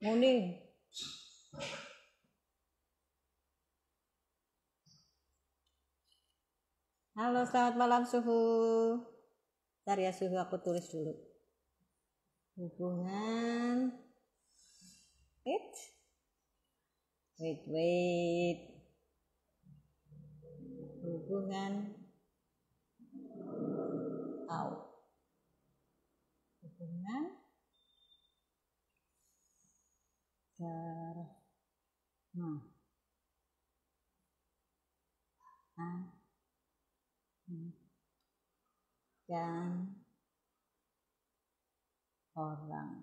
Muni. Halo, selamat malam Suhu. Ntar ya Suhu, aku tulis dulu. Hubungan. Wait. Hubungan. Hubungan. Dan orang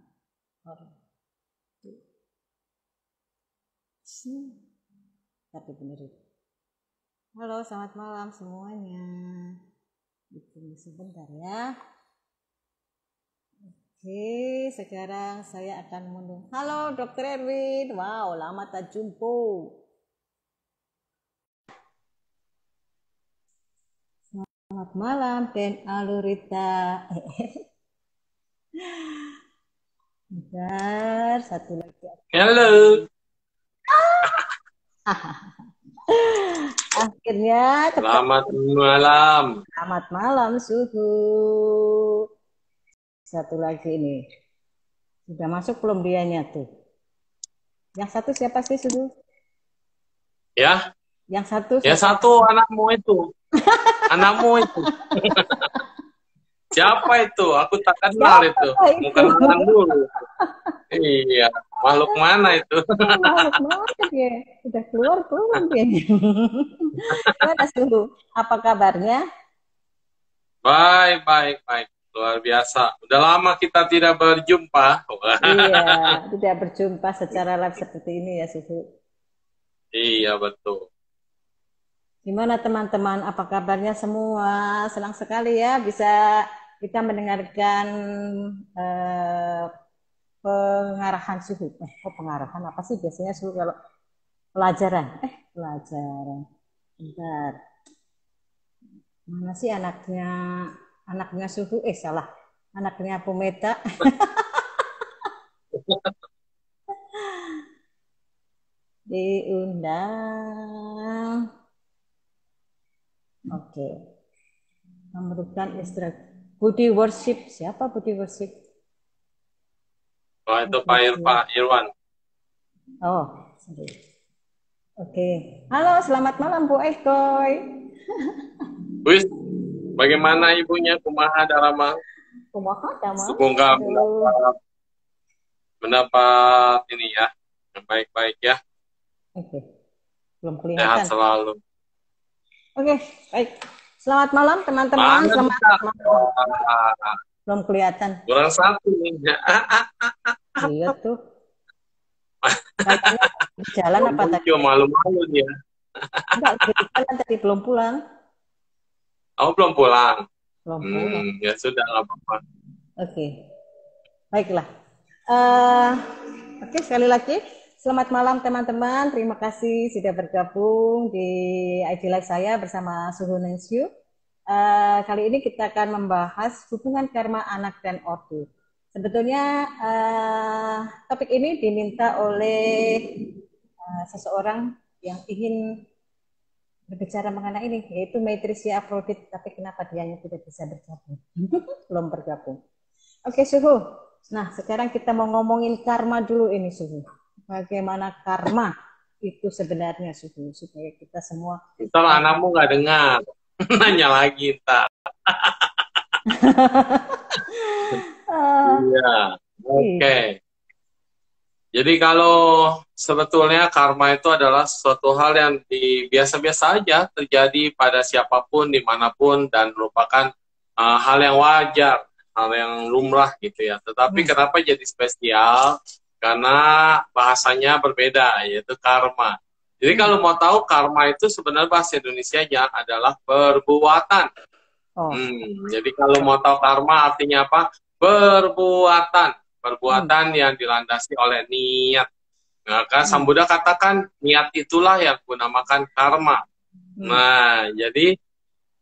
tapi bener itu. Halo, selamat malam semuanya. Tunggu sebentar ya. Oke, sekarang saya akan mengundang. Halo Dokter Erwin. Wow, lama tak jumpa. Selamat malam Den Alurita. Bentar, satu lagi. Halo. Akhirnya Selamat malam. Selamat malam Suhu. Satu lagi ini. Sudah masuk belum dianya tuh? Yang satu siapa sih Suhu? Ya. Yang satu siapa? Yang satu anakmu itu. Anakmu itu. Siapa itu? Aku tak kenal itu. Mau kenalan dulu. Iya. Makhluk mana itu? Makhluk mana dia? Udah keluar dia. Gimana Suhu? Apa kabarnya? Baik. Luar biasa. Udah lama kita tidak berjumpa. Iya, tidak berjumpa secara live seperti ini ya Suhu. Iya, betul. Gimana teman-teman? Apa kabarnya semua? Senang sekali ya bisa kita mendengarkan pengarahan Suhu. Pengarahan apa sih biasanya Suhu kalau pelajaran? Pelajaran. Bentar. Mana sih anaknya Suhu? Salah. Anaknya Pumeta. Diundang. Oke. Memerlukan istirahat. Budi Worship. Siapa Budi Worship? Oh, itu Pak Irwan. Oh, sorry. Oke. Halo, selamat malam Bu Ekoy. Wis, bagaimana ibunya? Kumaha Darama? Kumaha Darama? Semoga mendapat ini ya, yang baik-baik ya. Oke. Belum kelihatan. Sehat selalu. Oke, baik. Selamat malam teman-teman. Selamat malam. Belum kelihatan. Kurang satu nih. Iya tuh. Kayaknya jalan apa tadi? Malu-malu dia. Enggak, jalan tadi belum pulang. Oh, belum pulang. Belum pulang. Ya sudah, nggak apa-apa. Oke. Baiklah. Oke, sekali lagi. Selamat malam teman-teman. Terima kasih sudah bergabung di IG Live saya bersama Suhu Nensyu. Kali ini kita akan membahas hubungan karma anak dan ortu. Sebetulnya topik ini diminta oleh seseorang yang ingin berbicara mengenai ini, yaitu Maitreya Afrodit, tapi kenapa dianya tidak bisa bergabung? Belum bergabung. Oke, Suhu. Nah, sekarang kita mau ngomongin karma dulu ini, Suhu. Bagaimana karma itu sebenarnya, Suhu, supaya kita semua... Ntar anakmu nggak dengar. Nanya lagi ntar. Iya, oke. Jadi kalau sebetulnya karma itu adalah suatu hal yang biasa-biasa aja terjadi pada siapapun, dimanapun, dan merupakan hal yang wajar, hal yang lumrah gitu ya. Tetapi kenapa jadi spesial? Karena bahasanya berbeda, yaitu karma. Jadi kalau mau tahu karma itu sebenarnya bahasa Indonesianya adalah perbuatan. Jadi kalau mau tahu karma artinya apa? Perbuatan yang dilandasi oleh niat. Maka Sang Buddha katakan niat itulah yang dinamakan karma. Nah, jadi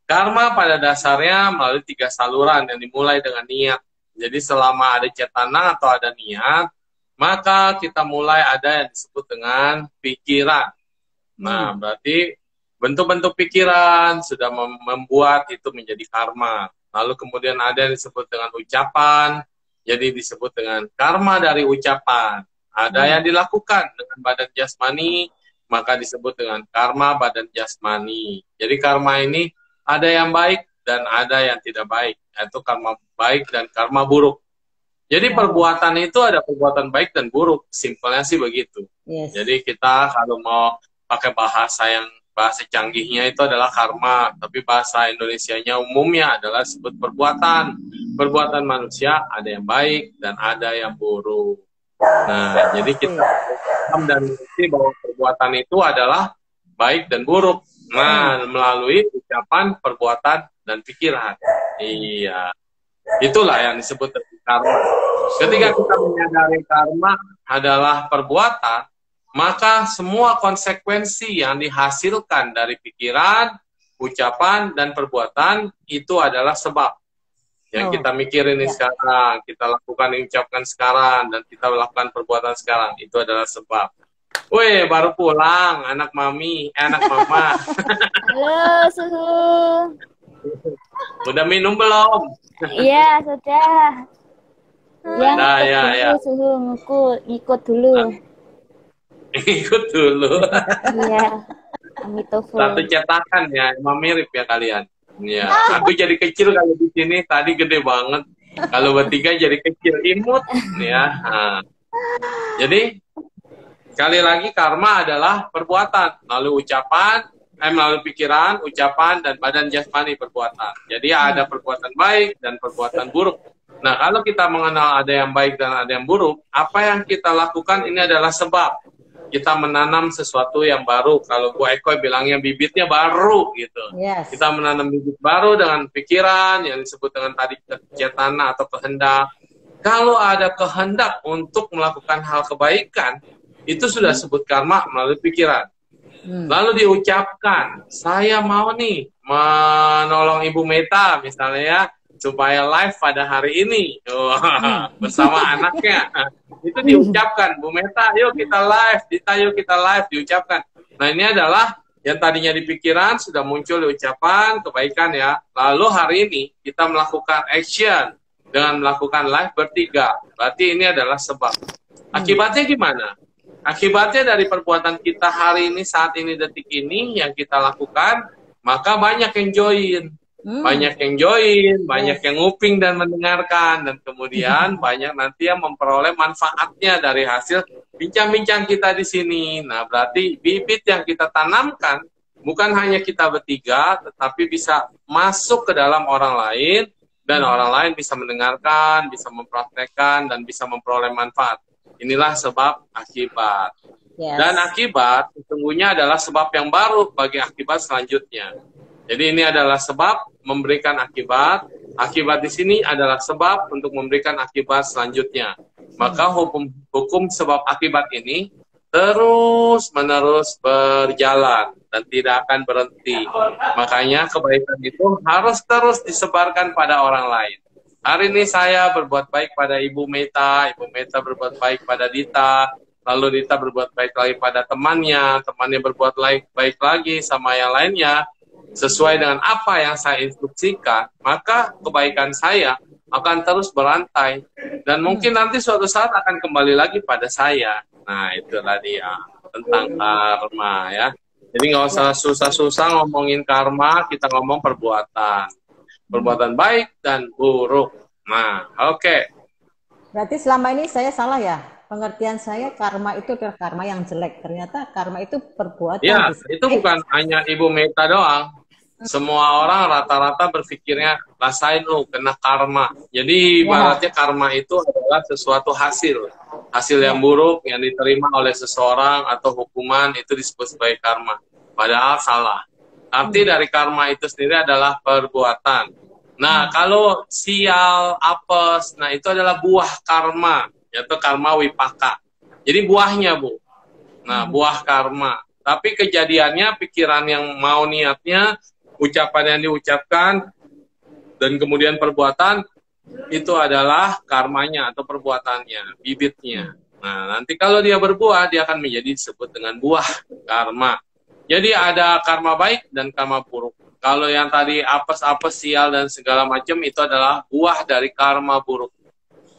karma pada dasarnya melalui 3 saluran yang dimulai dengan niat. Jadi selama ada cetana atau ada niat, maka kita mulai ada yang disebut dengan pikiran. Nah, berarti bentuk-bentuk pikiran sudah membuat itu menjadi karma. Lalu kemudian ada yang disebut dengan ucapan, jadi disebut dengan karma dari ucapan. Ada yang dilakukan dengan badan jasmani, maka disebut dengan karma badan jasmani. Jadi karma ini ada yang baik dan ada yang tidak baik, yaitu karma baik dan karma buruk. Jadi perbuatan itu ada perbuatan baik dan buruk, simpelnya sih begitu. Yes. Jadi kita kalau mau pakai bahasa canggihnya itu adalah karma, tapi bahasa Indonesianya umumnya adalah sebut perbuatan. Perbuatan manusia ada yang baik dan ada yang buruk. Nah, jadi kita paham dan mengerti bahwa perbuatan itu adalah baik dan buruk. Nah, melalui ucapan, perbuatan, dan pikiran. Iya. Itulah yang disebut karma. Ketika kita menyadari karma adalah perbuatan, maka semua konsekuensi yang dihasilkan dari pikiran, ucapan, dan perbuatan itu adalah sebab. Yang kita mikirin ini sekarang, kita lakukan, ucapkan sekarang, dan kita lakukan perbuatan sekarang, itu adalah sebab. Weh, baru pulang, anak mami, anak mama. Halo, Suhu. Udah minum belum? Iya, sudah. Ya. Suhu, ngikut dulu. Ikut dulu. Iya. Amitofo. Satu cetakan ya, emang mirip ya kalian. Ya, aku jadi kecil kalau di sini, tadi gede banget. Kalau bertiga jadi kecil, imut ya. Nah. Jadi sekali lagi karma adalah perbuatan, lalu ucapan, melalui pikiran, ucapan, dan badan jasmani perbuatan. Jadi ada perbuatan baik dan perbuatan buruk. Nah, kalau kita mengenal ada yang baik dan ada yang buruk, apa yang kita lakukan ini adalah sebab. Kita menanam sesuatu yang baru. Kalau Bu Eko bilangnya bibitnya baru gitu. Yes. Kita menanam bibit baru dengan pikiran yang disebut dengan tadi cetana atau kehendak. Kalau ada kehendak untuk melakukan hal kebaikan, itu sudah sebut karma melalui pikiran. Lalu diucapkan, saya mau nih menolong Ibu Meta misalnya ya, supaya live pada hari ini bersama anaknya. Itu diucapkan, Bu Meta, yuk kita live, Dita yuk kita live, diucapkan. Nah ini adalah yang tadinya di pikiran sudah muncul di ucapan, kebaikan ya. Lalu hari ini kita melakukan action dengan melakukan live bertiga. Berarti ini adalah sebab. Akibatnya gimana? Akibatnya dari perbuatan kita hari ini, saat ini, detik ini yang kita lakukan, maka banyak yang join. Banyak yang join, banyak yang nguping dan mendengarkan, dan kemudian banyak nanti yang memperoleh manfaatnya dari hasil bincang-bincang kita di sini. Nah, berarti bibit yang kita tanamkan bukan hanya kita bertiga, tetapi bisa masuk ke dalam orang lain, dan orang lain bisa mendengarkan, bisa mempraktekkan, dan bisa memperoleh manfaat. Inilah sebab akibat. Yes. Dan akibat sesungguhnya adalah sebab yang baru bagi akibat selanjutnya. Jadi ini adalah sebab memberikan akibat. Akibat di sini adalah sebab untuk memberikan akibat selanjutnya. Maka hukum sebab akibat ini terus-menerus berjalan dan tidak akan berhenti. Makanya kebaikan itu harus terus disebarkan pada orang lain. Hari ini saya berbuat baik pada Ibu Meta berbuat baik pada Dita, lalu Dita berbuat baik lagi pada temannya berbuat baik lagi sama yang lainnya, sesuai dengan apa yang saya instruksikan, maka kebaikan saya akan terus berantai, dan mungkin nanti suatu saat akan kembali lagi pada saya. Nah, itu tadi ya, tentang karma ya. Jadi nggak usah susah-susah ngomongin karma, kita ngomong perbuatan. Perbuatan baik dan buruk. Nah, oke. Berarti selama ini saya salah ya? Pengertian saya karma itu adalah karma yang jelek. Ternyata karma itu perbuatan. Ya, itu bukan hanya Ibu Meta doang. Semua orang rata-rata berpikirnya, rasain lu kena karma. Jadi ibaratnya karma itu adalah sesuatu hasil. Hasil yang buruk yang diterima oleh seseorang atau hukuman itu disebut sebagai karma. Padahal salah. Arti dari karma itu sendiri adalah perbuatan. Nah, kalau sial, apes, nah itu adalah buah karma, yaitu karma wipaka. Jadi buahnya, Bu. Nah, buah karma. Tapi kejadiannya, pikiran yang mau niatnya, ucapan yang diucapkan, dan kemudian perbuatan, itu adalah karmanya atau perbuatannya, bibitnya. Nah, nanti kalau dia berbuah, dia akan menjadi disebut dengan buah karma. Jadi ada karma baik dan karma buruk. Kalau yang tadi apes-apes, sial, dan segala macam, itu adalah buah dari karma buruk.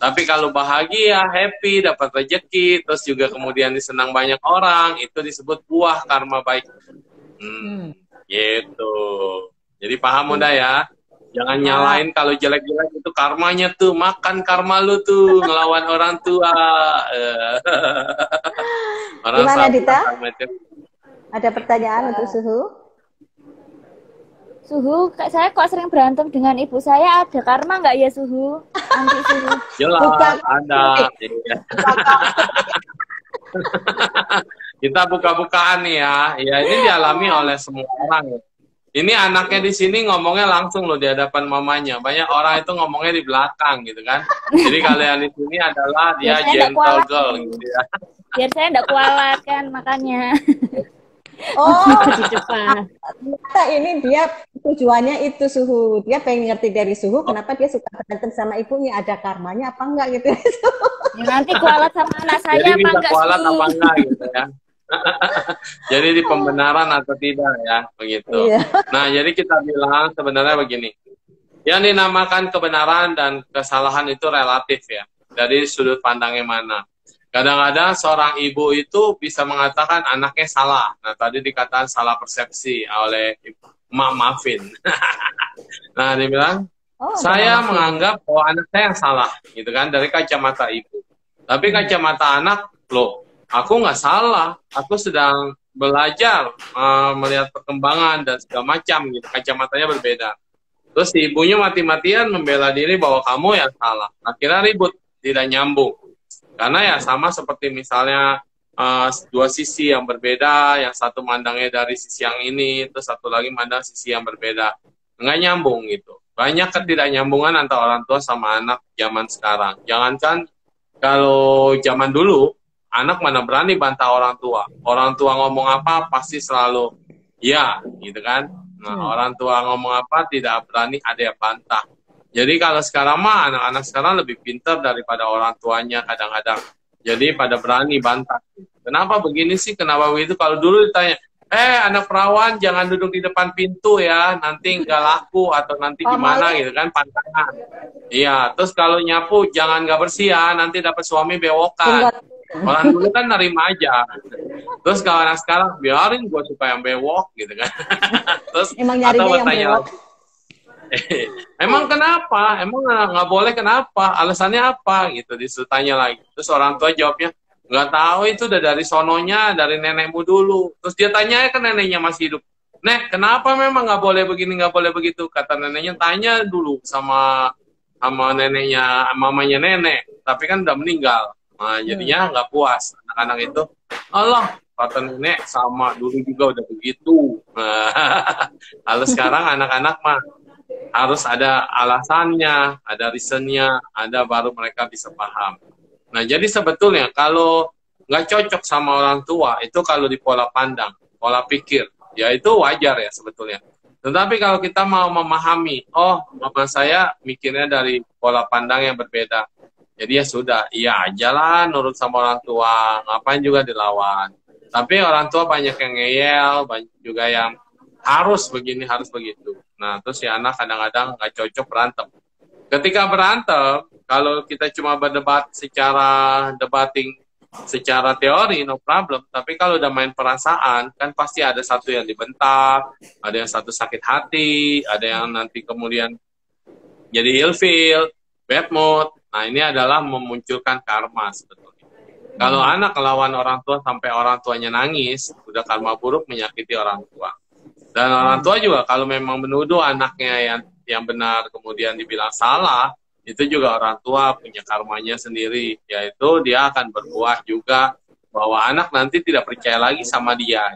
Tapi kalau bahagia, happy, dapat rezeki, terus juga kemudian disenang banyak orang, itu disebut buah karma baik. Gitu. Jadi paham udah ya? Jangan nyalain kalau jelek-jelek itu karmanya tuh, makan karma lu tuh, ngelawan orang tua. Orang Gimana Dita? macam. Ada pertanyaan untuk Suhu? Suhu, saya kok sering berantem dengan ibu saya, ada karma nggak ya Suhu? Nanti Suhu. Jelas, Bukan. ada. Kita buka-bukaan nih ya. Ya ini dialami oleh semua orang. Ini anaknya di sini ngomongnya langsung loh di hadapan mamanya. Banyak orang itu ngomongnya di belakang gitu kan. Jadi kalian di sini adalah dia gentle girl gitu ya. Biar saya enggak kualat kan makanya. Oh, Di depan. ternyata ini dia tujuannya itu Suhu. Dia pengen ngerti dari Suhu kenapa dia suka berantem sama ibunya. Ada karmanya apa enggak gitu. Ya, nanti kualat sama anak saya Jadi apa bisa enggak kualat Suhu? apa enggak gitu ya. Jadi di pembenaran atau tidak ya, begitu. Iya. Nah, jadi kita bilang sebenarnya begini. Yang dinamakan kebenaran dan kesalahan itu relatif ya. Dari sudut pandangnya mana. Kadang-kadang seorang ibu itu bisa mengatakan anaknya salah. Nah, tadi dikatakan salah persepsi oleh Mak Mafin. Nah, dia bilang, saya menganggap bahwa anak saya yang salah, gitu kan, dari kacamata ibu. Tapi kacamata anak, loh, aku nggak salah, aku sedang belajar melihat perkembangan dan segala macam, gitu. Kacamatanya berbeda. Terus si ibunya mati-matian membela diri bahwa kamu yang salah. Akhirnya ribut, tidak nyambung. Karena ya sama seperti misalnya dua sisi yang berbeda, yang satu mandangnya dari sisi yang ini, terus satu lagi mandang sisi yang berbeda. Nggak nyambung gitu. Banyak ketidaknyambungan antara orang tua sama anak zaman sekarang. Jangankan kalau zaman dulu, anak mana berani bantah orang tua. Orang tua ngomong apa, pasti selalu ya, gitu kan. Nah, orang tua ngomong apa, tidak berani ada yang bantah. Jadi kalau sekarang mah, anak-anak sekarang lebih pintar daripada orang tuanya kadang-kadang. Jadi pada berani bantah. Kenapa begini sih, kenapa begitu? Kalau dulu ditanya, anak perawan jangan duduk di depan pintu ya, nanti nggak laku atau nanti gimana gitu kan, pantangan. Iya, terus kalau nyapu jangan nggak bersih ya, nanti dapat suami bewokan. Orang dulu kan nerima aja. Terus kalau anak sekarang, biarin gue suka yang bewok gitu kan. Terus Emang atau nyarinya yang bertanya, bewok. emang kenapa? Emang nggak boleh kenapa? Alasannya apa? Gitu ditanya lagi. Terus orang tua jawabnya, nggak tahu, itu udah dari sononya, dari nenekmu dulu. Terus dia tanya ke neneknya masih hidup. Nek, kenapa memang nggak boleh begini, nggak boleh begitu? Kata neneknya, tanya dulu sama neneknya, mamanya nenek. Tapi kan udah meninggal. Nah, jadinya nggak puas. Anak-anak itu, Allah, kata nenek sama dulu juga udah begitu. Kalau sekarang anak-anak mah harus ada alasannya, ada reasonnya, ada baru mereka bisa paham. Nah, jadi sebetulnya kalau nggak cocok sama orang tua, itu kalau di pola pandang, pola pikir, ya itu wajar ya sebetulnya. Tetapi kalau kita mau memahami, oh, mama saya mikirnya dari pola pandang yang berbeda. Jadi ya sudah, iya aja lah nurut sama orang tua, ngapain juga dilawan. Tapi orang tua banyak yang ngeyel, banyak juga yang harus begini, harus begitu. Nah, terus si anak kadang-kadang nggak cocok berantem. Ketika berantem, kalau kita cuma berdebat secara debating, secara teori, no problem. Tapi kalau udah main perasaan, kan pasti ada satu yang dibentak, ada yang satu sakit hati, ada yang nanti kemudian jadi ilfeel, bad mood. Nah, ini adalah memunculkan karma sebetulnya. Kalau anak lawan orang tua sampai orang tuanya nangis, udah karma buruk menyakiti orang tua. Dan orang tua juga kalau memang menuduh anaknya yang benar kemudian dibilang salah, itu juga orang tua punya karmanya sendiri, yaitu dia akan berbuah juga bahwa anak nanti tidak percaya lagi sama dia,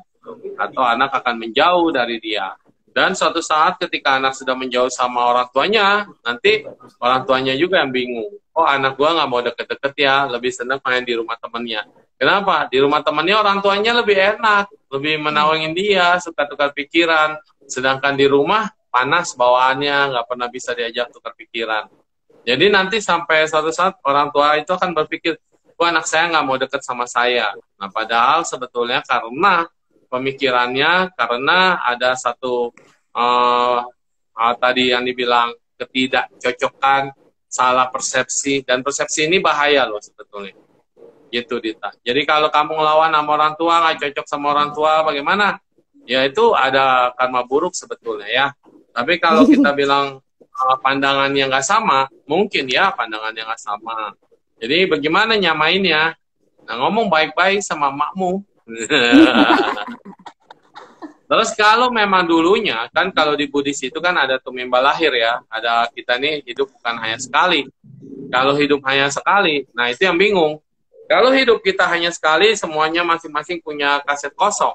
atau anak akan menjauh dari dia. Dan suatu saat ketika anak sudah menjauh sama orang tuanya, nanti orang tuanya juga yang bingung. Oh, anak gua nggak mau deket-deket ya, lebih senang main di rumah temennya. Kenapa? Di rumah temennya orang tuanya lebih enak, lebih menaungin dia, suka tukar pikiran. Sedangkan di rumah panas bawaannya, nggak pernah bisa diajak tukar pikiran. Jadi nanti sampai suatu saat orang tua itu akan berpikir, kok anak saya nggak mau deket sama saya. Nah, padahal sebetulnya karena pemikirannya, karena ada satu tadi yang dibilang ketidakcocokan, salah persepsi, dan persepsi ini bahaya loh sebetulnya. Gitu, Dita. Jadi kalau kamu ngelawan sama orang tua, nggak cocok sama orang tua, bagaimana? Ya itu ada karma buruk sebetulnya ya. Tapi kalau kita bilang pandangan yang nggak sama, mungkin ya pandangan yang nggak sama. Jadi bagaimana nyamainnya? Nah, ngomong baik-baik sama makmu. Terus kalau memang dulunya, kan kalau di Buddhis itu kan ada tumimba lahir ya. Ada kita nih hidup bukan hanya sekali. Kalau hidup hanya sekali, nah itu yang bingung. Kalau hidup kita hanya sekali, semuanya masing-masing punya kaset kosong.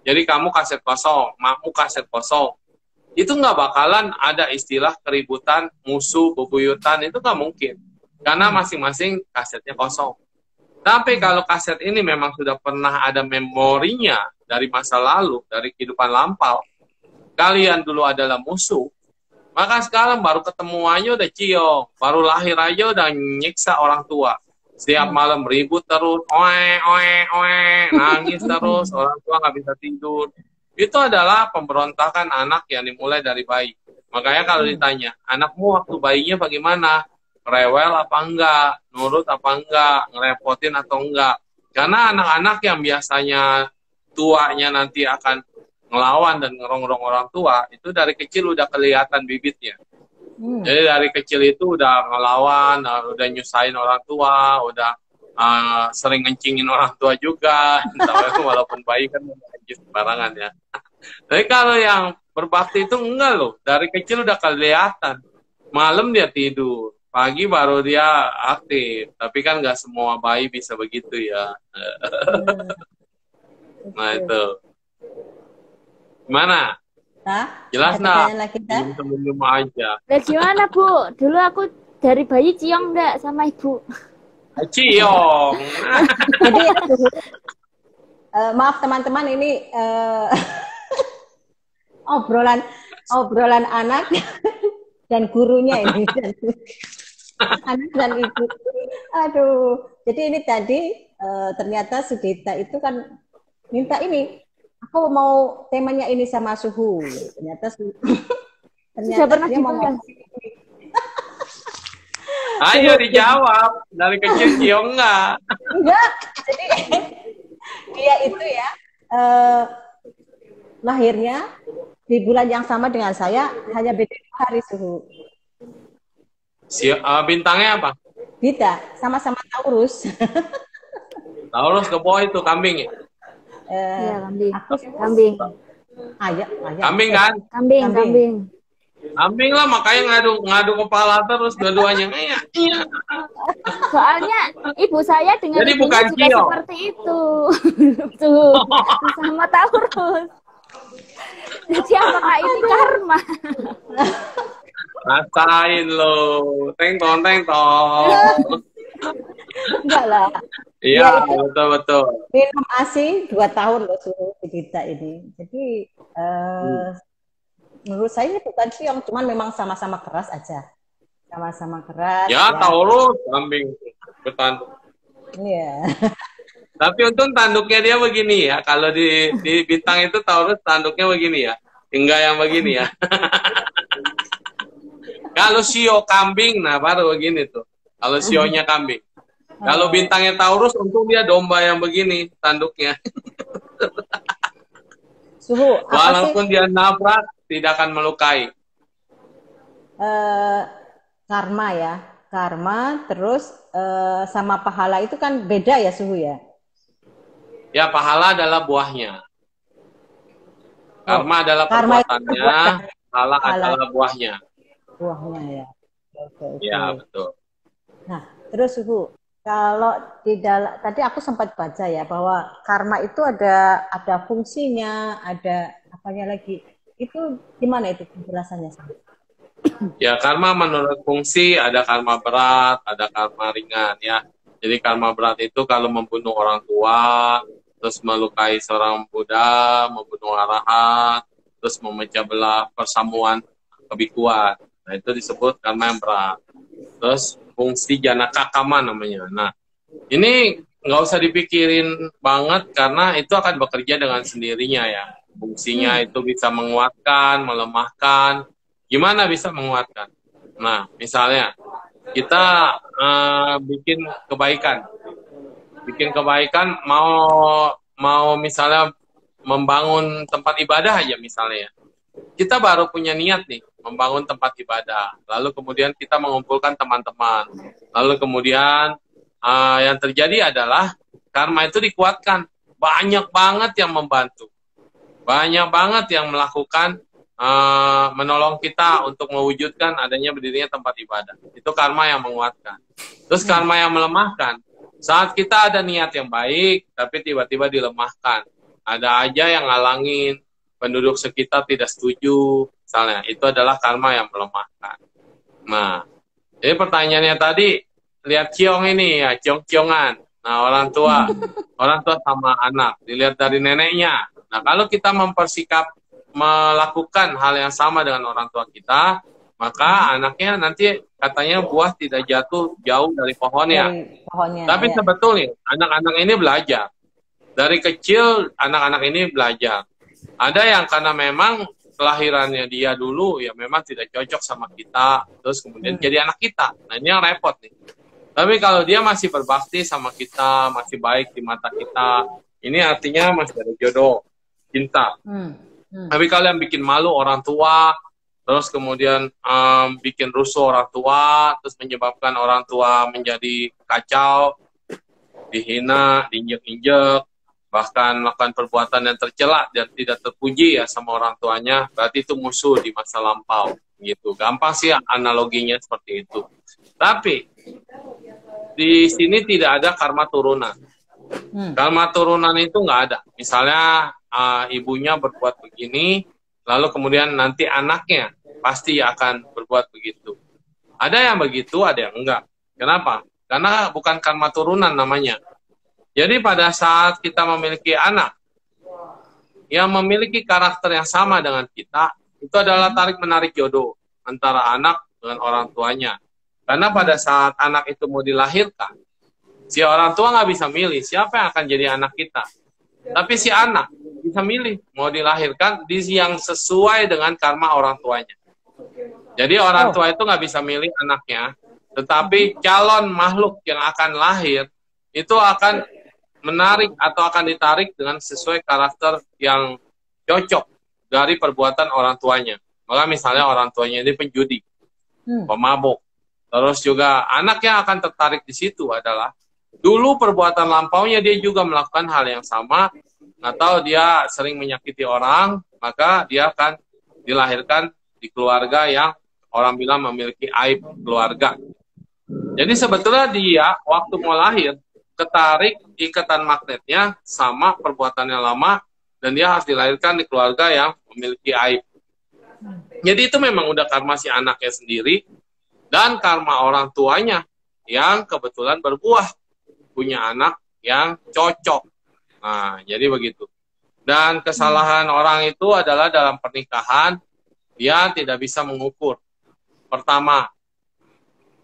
Jadi kamu kaset kosong, makmu kaset kosong. Itu nggak bakalan ada istilah keributan, musuh, bebuyutan, itu nggak mungkin. Karena masing-masing kasetnya kosong. Tapi kalau kaset ini memang sudah pernah ada memorinya dari masa lalu, dari kehidupan lampau, kalian dulu adalah musuh, maka sekarang baru ketemu aja udah ciong, baru lahir aja udah nyiksa orang tua. Setiap malam ribut terus, nangis terus, orang tua nggak bisa tidur. Itu adalah pemberontakan anak yang dimulai dari bayi. Makanya kalau ditanya, anakmu waktu bayinya bagaimana? Rewel apa enggak? Nurut apa enggak? Ngerepotin atau enggak? Karena anak-anak yang biasanya tuanya nanti akan ngelawan dan ngerongrong orang tua, itu dari kecil udah kelihatan bibitnya. Jadi dari kecil itu udah ngelawan, udah nyusahin orang tua, udah sering ngencingin orang tua juga, walaupun bayi kan sembarangan ya. Tapi kalau yang berbakti itu enggak loh, dari kecil udah kelihatan. Malam dia tidur, pagi baru dia aktif. Tapi kan nggak semua bayi bisa begitu ya. Nah itu. Gimana? Hah? Jelas Ada nggak? pertanyaan lagi, Cuma aja. Nah, gimana Bu? Dulu aku dari bayi ciong enggak sama ibu? Ciong. Jadi maaf teman-teman, ini obrolan anak dan gurunya ini, anak dan ibu. Aduh, jadi ini tadi ternyata Sudita itu kan minta ini, aku mau temanya ini sama Suhu. Ternyata pernah dia mau dibahas. Ayo dijawab. Dari kecil ciong nggak? Enggak, jadi dia itu ya lahirnya di bulan yang sama dengan saya, hanya beda 2 hari Suhu. Bintangnya apa? Beda, sama-sama Taurus. Taurus ke bawah itu kambing ya? Iya, kambing. Aku Kambing. ayam. Kambing kan? Kambing. Kambing lah, makanya ngadu kepala terus dua-duanya. Iya. Soalnya ibu saya dengan Jadi ibunya bukan juga ciong. seperti itu. Tuh, sama Taurus. Jadi apakah ini karma? Rasain lo. Teng-tong. Enggak lah. Iya, Ya, itu betul. minum ASI 2 tahun loh Suhu kita ini. Jadi menurut saya ini bukan sih, yang cuman memang sama-sama keras aja. Sama-sama keras. Ya, Taurus kambing bertanduk. Iya. Tapi untung tanduknya dia begini ya. Kalau di bintang itu Taurus tanduknya begini ya. Enggak yang begini ya. Kalau sio kambing, nah baru begini tuh. Kalau sionya kambing. Kalau bintangnya Taurus, untung dia domba yang begini tanduknya. Suhu, Walaupun dia nabrak, tidak akan melukai. Karma ya. Karma, terus sama pahala itu kan beda ya Suhu ya? Ya, pahala adalah buahnya. Karma adalah karma perbuatannya, pahala adalah buahnya. Buahnya ya. Oke. Ya, betul. Nah, terus Suhu, kalau di dalam, tadi aku sempat baca ya bahwa karma itu ada fungsinya, ada apanya lagi. Itu gimana itu penjelasannya? Ya, karma menurut fungsi ada karma berat, ada karma ringan ya. Jadi karma berat itu kalau membunuh orang tua, terus melukai seorang Buddha, membunuh arahat, terus memecah belah persamuan kebikuan. Nah, itu disebut karma yang berat. Terus fungsi janaka kama namanya. Nah, Ini nggak usah dipikirin banget karena itu akan bekerja dengan sendirinya ya. Fungsinya itu bisa menguatkan, melemahkan. Gimana bisa menguatkan? Nah, misalnya kita bikin kebaikan. Bikin kebaikan mau misalnya membangun tempat ibadah aja misalnya ya. Kita baru punya niat nih membangun tempat ibadah. Lalu kemudian kita mengumpulkan teman-teman. Lalu kemudian yang terjadi adalah karma itu dikuatkan. Banyak banget yang membantu. Banyak banget yang melakukan menolong kita untuk mewujudkan adanya berdirinya tempat ibadah. Itu karma yang menguatkan. Terus karma yang melemahkan. Saat kita ada niat yang baik, tapi tiba-tiba dilemahkan. Ada aja yang ngalangin, penduduk sekitar tidak setuju, misalnya. Itu adalah karma yang melemahkan. Nah, jadi pertanyaannya tadi, lihat ciong ini ya, ciong-ciongan. Nah, orang tua sama anak, dilihat dari neneknya. Nah, kalau kita melakukan hal yang sama dengan orang tua kita, maka anaknya nanti katanya buah tidak jatuh jauh dari pohonnya. Tapi ya, sebetulnya anak-anak ini belajar. Dari kecil anak-anak ini belajar. Ada yang karena memang kelahirannya dia dulu ya memang tidak cocok sama kita, terus kemudian jadi anak kita. Nah, ini yang repot nih. Tapi kalau dia masih berbakti sama kita, masih baik di mata kita, ini artinya masih ada jodoh, cinta. Tapi kalau yang bikin malu orang tua, terus kemudian bikin rusuh orang tua, terus menyebabkan orang tua menjadi kacau, dihina, diinjek-injek, bahkan melakukan perbuatan yang tercela dan tidak terpuji ya sama orang tuanya, berarti itu musuh di masa lampau. Gitu. Gampang sih analoginya seperti itu. Tapi di sini tidak ada karma turunan. Karma turunan itu nggak ada. Misalnya ibunya berbuat begini, lalu kemudian nanti anaknya pasti akan berbuat begitu. Ada yang begitu, ada yang enggak. Kenapa? Karena bukan karma turunan namanya. Jadi pada saat kita memiliki anak yang memiliki karakter yang sama dengan kita, itu adalah tarik-menarik jodoh antara anak dengan orang tuanya. Karena pada saat anak itu mau dilahirkan, si orang tua nggak bisa milih siapa yang akan jadi anak kita. Tapi si anak bisa milih mau dilahirkan di yang sesuai dengan karma orang tuanya. Jadi orang tua itu nggak bisa milih anaknya, tetapi calon makhluk yang akan lahir itu akan menarik atau akan ditarik dengan sesuai karakter yang cocok dari perbuatan orang tuanya. Maka misalnya orang tuanya ini penjudi, pemabuk. Terus juga anak yang akan tertarik di situ adalah dulu perbuatan lampaunya dia juga melakukan hal yang sama, atau dia sering menyakiti orang, maka dia akan dilahirkan di keluarga yang orang bilang memiliki aib keluarga. Jadi sebetulnya dia waktu mau lahir ketarik ikatan magnetnya sama perbuatannya lama, dan dia harus dilahirkan di keluarga yang memiliki aib. Jadi itu memang udah karma si anaknya sendiri dan karma orang tuanya yang kebetulan berbuah punya anak yang cocok. Nah, jadi begitu. Dan kesalahan orang itu adalah dalam pernikahan dia tidak bisa mengukur. Pertama,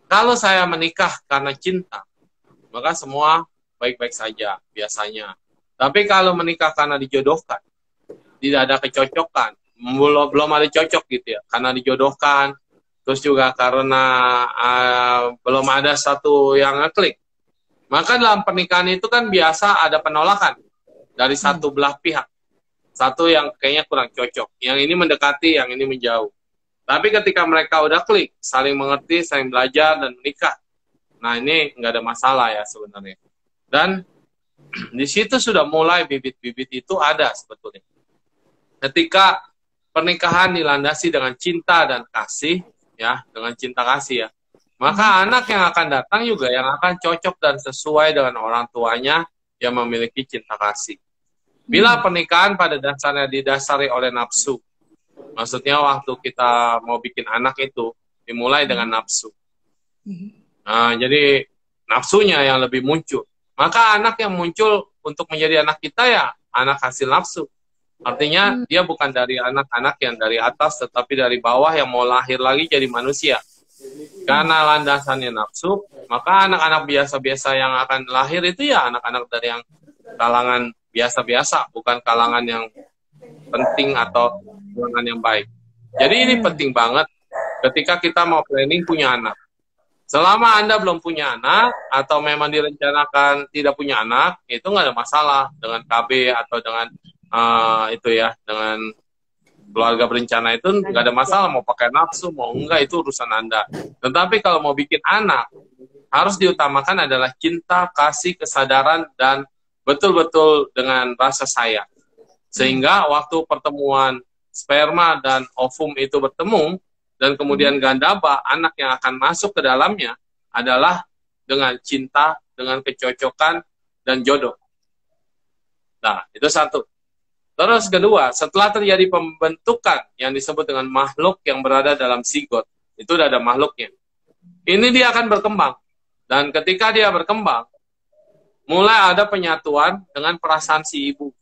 kalau saya menikah karena cinta, maka semua baik-baik saja biasanya. Tapi kalau menikah karena dijodohkan, tidak ada kecocokan, belum ada cocok gitu ya, karena dijodohkan, terus juga karena belum ada satu yang ngeklik. Maka dalam pernikahan itu kan biasa ada penolakan dari satu belah pihak. Satu yang kayaknya kurang cocok, yang ini mendekati, yang ini menjauh. Tapi ketika mereka udah klik, saling mengerti, saling belajar, dan menikah, nah ini nggak ada masalah ya sebenarnya. Dan di situ sudah mulai bibit-bibit itu ada sebetulnya. Ketika pernikahan dilandasi dengan cinta dan kasih, ya, dengan cinta kasih ya, maka anak yang akan datang juga yang akan cocok dan sesuai dengan orang tuanya yang memiliki cinta kasih. Bila pernikahan pada dasarnya didasari oleh nafsu, maksudnya waktu kita mau bikin anak itu dimulai dengan nafsu. Nah, jadi nafsunya yang lebih muncul. Maka anak yang muncul untuk menjadi anak kita ya anak hasil nafsu. Artinya dia bukan dari anak-anak yang dari atas, tetapi dari bawah yang mau lahir lagi jadi manusia. Karena landasannya nafsu, maka anak-anak biasa-biasa yang akan lahir itu ya anak-anak dari yang kalangan biasa-biasa, bukan kalangan yang penting atau kalangan yang baik. Jadi ini penting banget ketika kita mau planning punya anak. Selama Anda belum punya anak, atau memang direncanakan tidak punya anak, itu nggak ada masalah dengan KB atau dengan itu ya, dengan keluarga berencana itu nggak ada masalah, mau pakai nafsu, mau enggak, itu urusan Anda. Tetapi kalau mau bikin anak, harus diutamakan adalah cinta, kasih, kesadaran, dan betul-betul dengan rasa sayang. Sehingga waktu pertemuan sperma dan ovum itu bertemu, dan kemudian gandaba, anak yang akan masuk ke dalamnya, adalah dengan cinta, dengan kecocokan, dan jodoh. Nah, itu satu. Terus kedua, setelah terjadi pembentukan yang disebut dengan makhluk yang berada dalam zigot, itu udah ada makhluknya. Ini dia akan berkembang. Dan ketika dia berkembang, mulai ada penyatuan dengan perasaan si ibu.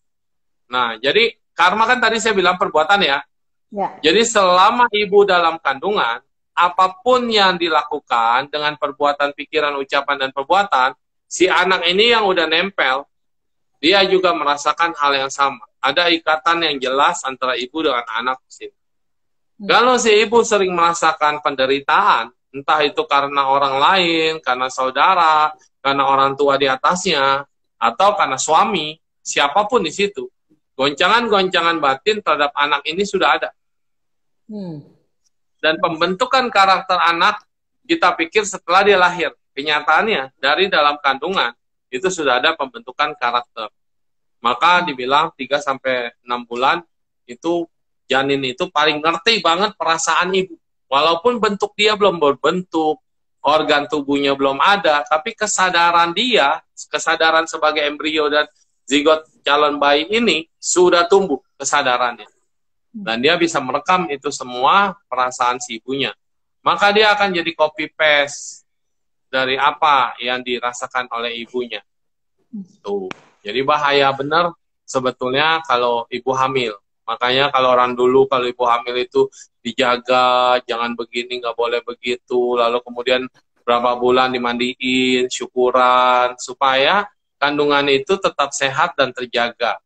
Nah, jadi karma kan tadi saya bilang perbuatan ya. Jadi selama ibu dalam kandungan, apapun yang dilakukan dengan perbuatan, pikiran, ucapan, dan perbuatan, si anak ini yang udah nempel, dia juga merasakan hal yang sama. Ada ikatan yang jelas antara ibu dengan anak. Kalau si ibu sering merasakan penderitaan, entah itu karena orang lain, karena saudara, karena orang tua di atasnya, atau karena suami, siapapun di situ, goncangan-goncangan batin terhadap anak ini sudah ada. Dan pembentukan karakter anak, kita pikir setelah dia lahir. Kenyataannya, dari dalam kandungan, itu sudah ada pembentukan karakter. Maka dibilang 3-6 bulan itu janin itu paling ngerti banget perasaan ibu. Walaupun bentuk dia belum berbentuk, organ tubuhnya belum ada, tapi kesadaran dia, kesadaran sebagai embrio dan zigot calon bayi ini sudah tumbuh kesadarannya. Dan dia bisa merekam itu semua perasaan si ibunya. Maka dia akan jadi copy paste dari apa yang dirasakan oleh ibunya. Tuh. Jadi bahaya benar sebetulnya kalau ibu hamil. Makanya kalau orang dulu, kalau ibu hamil itu dijaga, jangan begini, nggak boleh begitu. Lalu kemudian berapa bulan dimandiin, syukuran, supaya kandungan itu tetap sehat dan terjaga.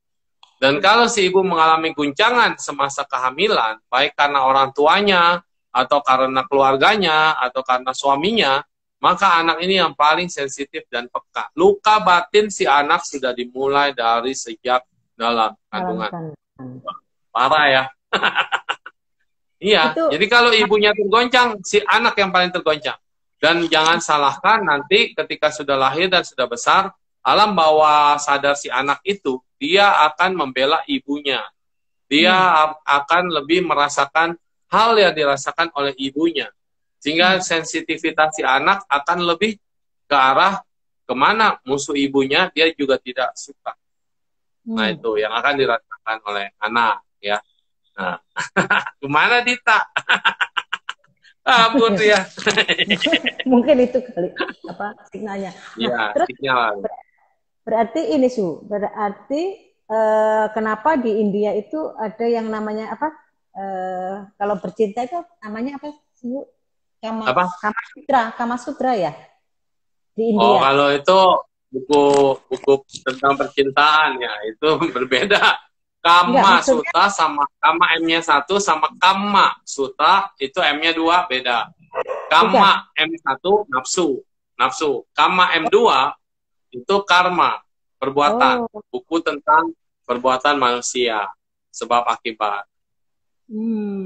Dan kalau si ibu mengalami guncangan semasa kehamilan, baik karena orang tuanya, atau karena keluarganya, atau karena suaminya, maka anak ini yang paling sensitif dan peka. Luka batin si anak sudah dimulai dari sejak dalam kandungan. Parah ya. Iya, jadi kalau ibunya tergoncang, si anak yang paling tergoncang. Dan jangan salahkan nanti ketika sudah lahir dan sudah besar, alam bawah sadar si anak itu, dia akan membela ibunya. Dia akan lebih merasakan hal yang dirasakan oleh ibunya. Sehingga sensitivitas si anak akan lebih ke arah kemana musuh ibunya, dia juga tidak suka. Nah, itu yang akan dirasakan oleh anak, ya. Nah, kemana Dita? Kabur ya. Mungkin itu kali signalnya. Iya, terus sinyal. Berarti ini berarti kenapa di India itu ada yang namanya apa? Kalau bercinta itu namanya apa sih? Kama Sutra ya di India. Oh, kalau itu buku tentang percintaan ya, itu berbeda. Kama Sutra sama Kama M-nya 1 sama Kama Sutra itu M-nya 2 beda. Kama M1 nafsu. Kama M2 itu karma, perbuatan. Buku tentang perbuatan manusia, sebab akibat.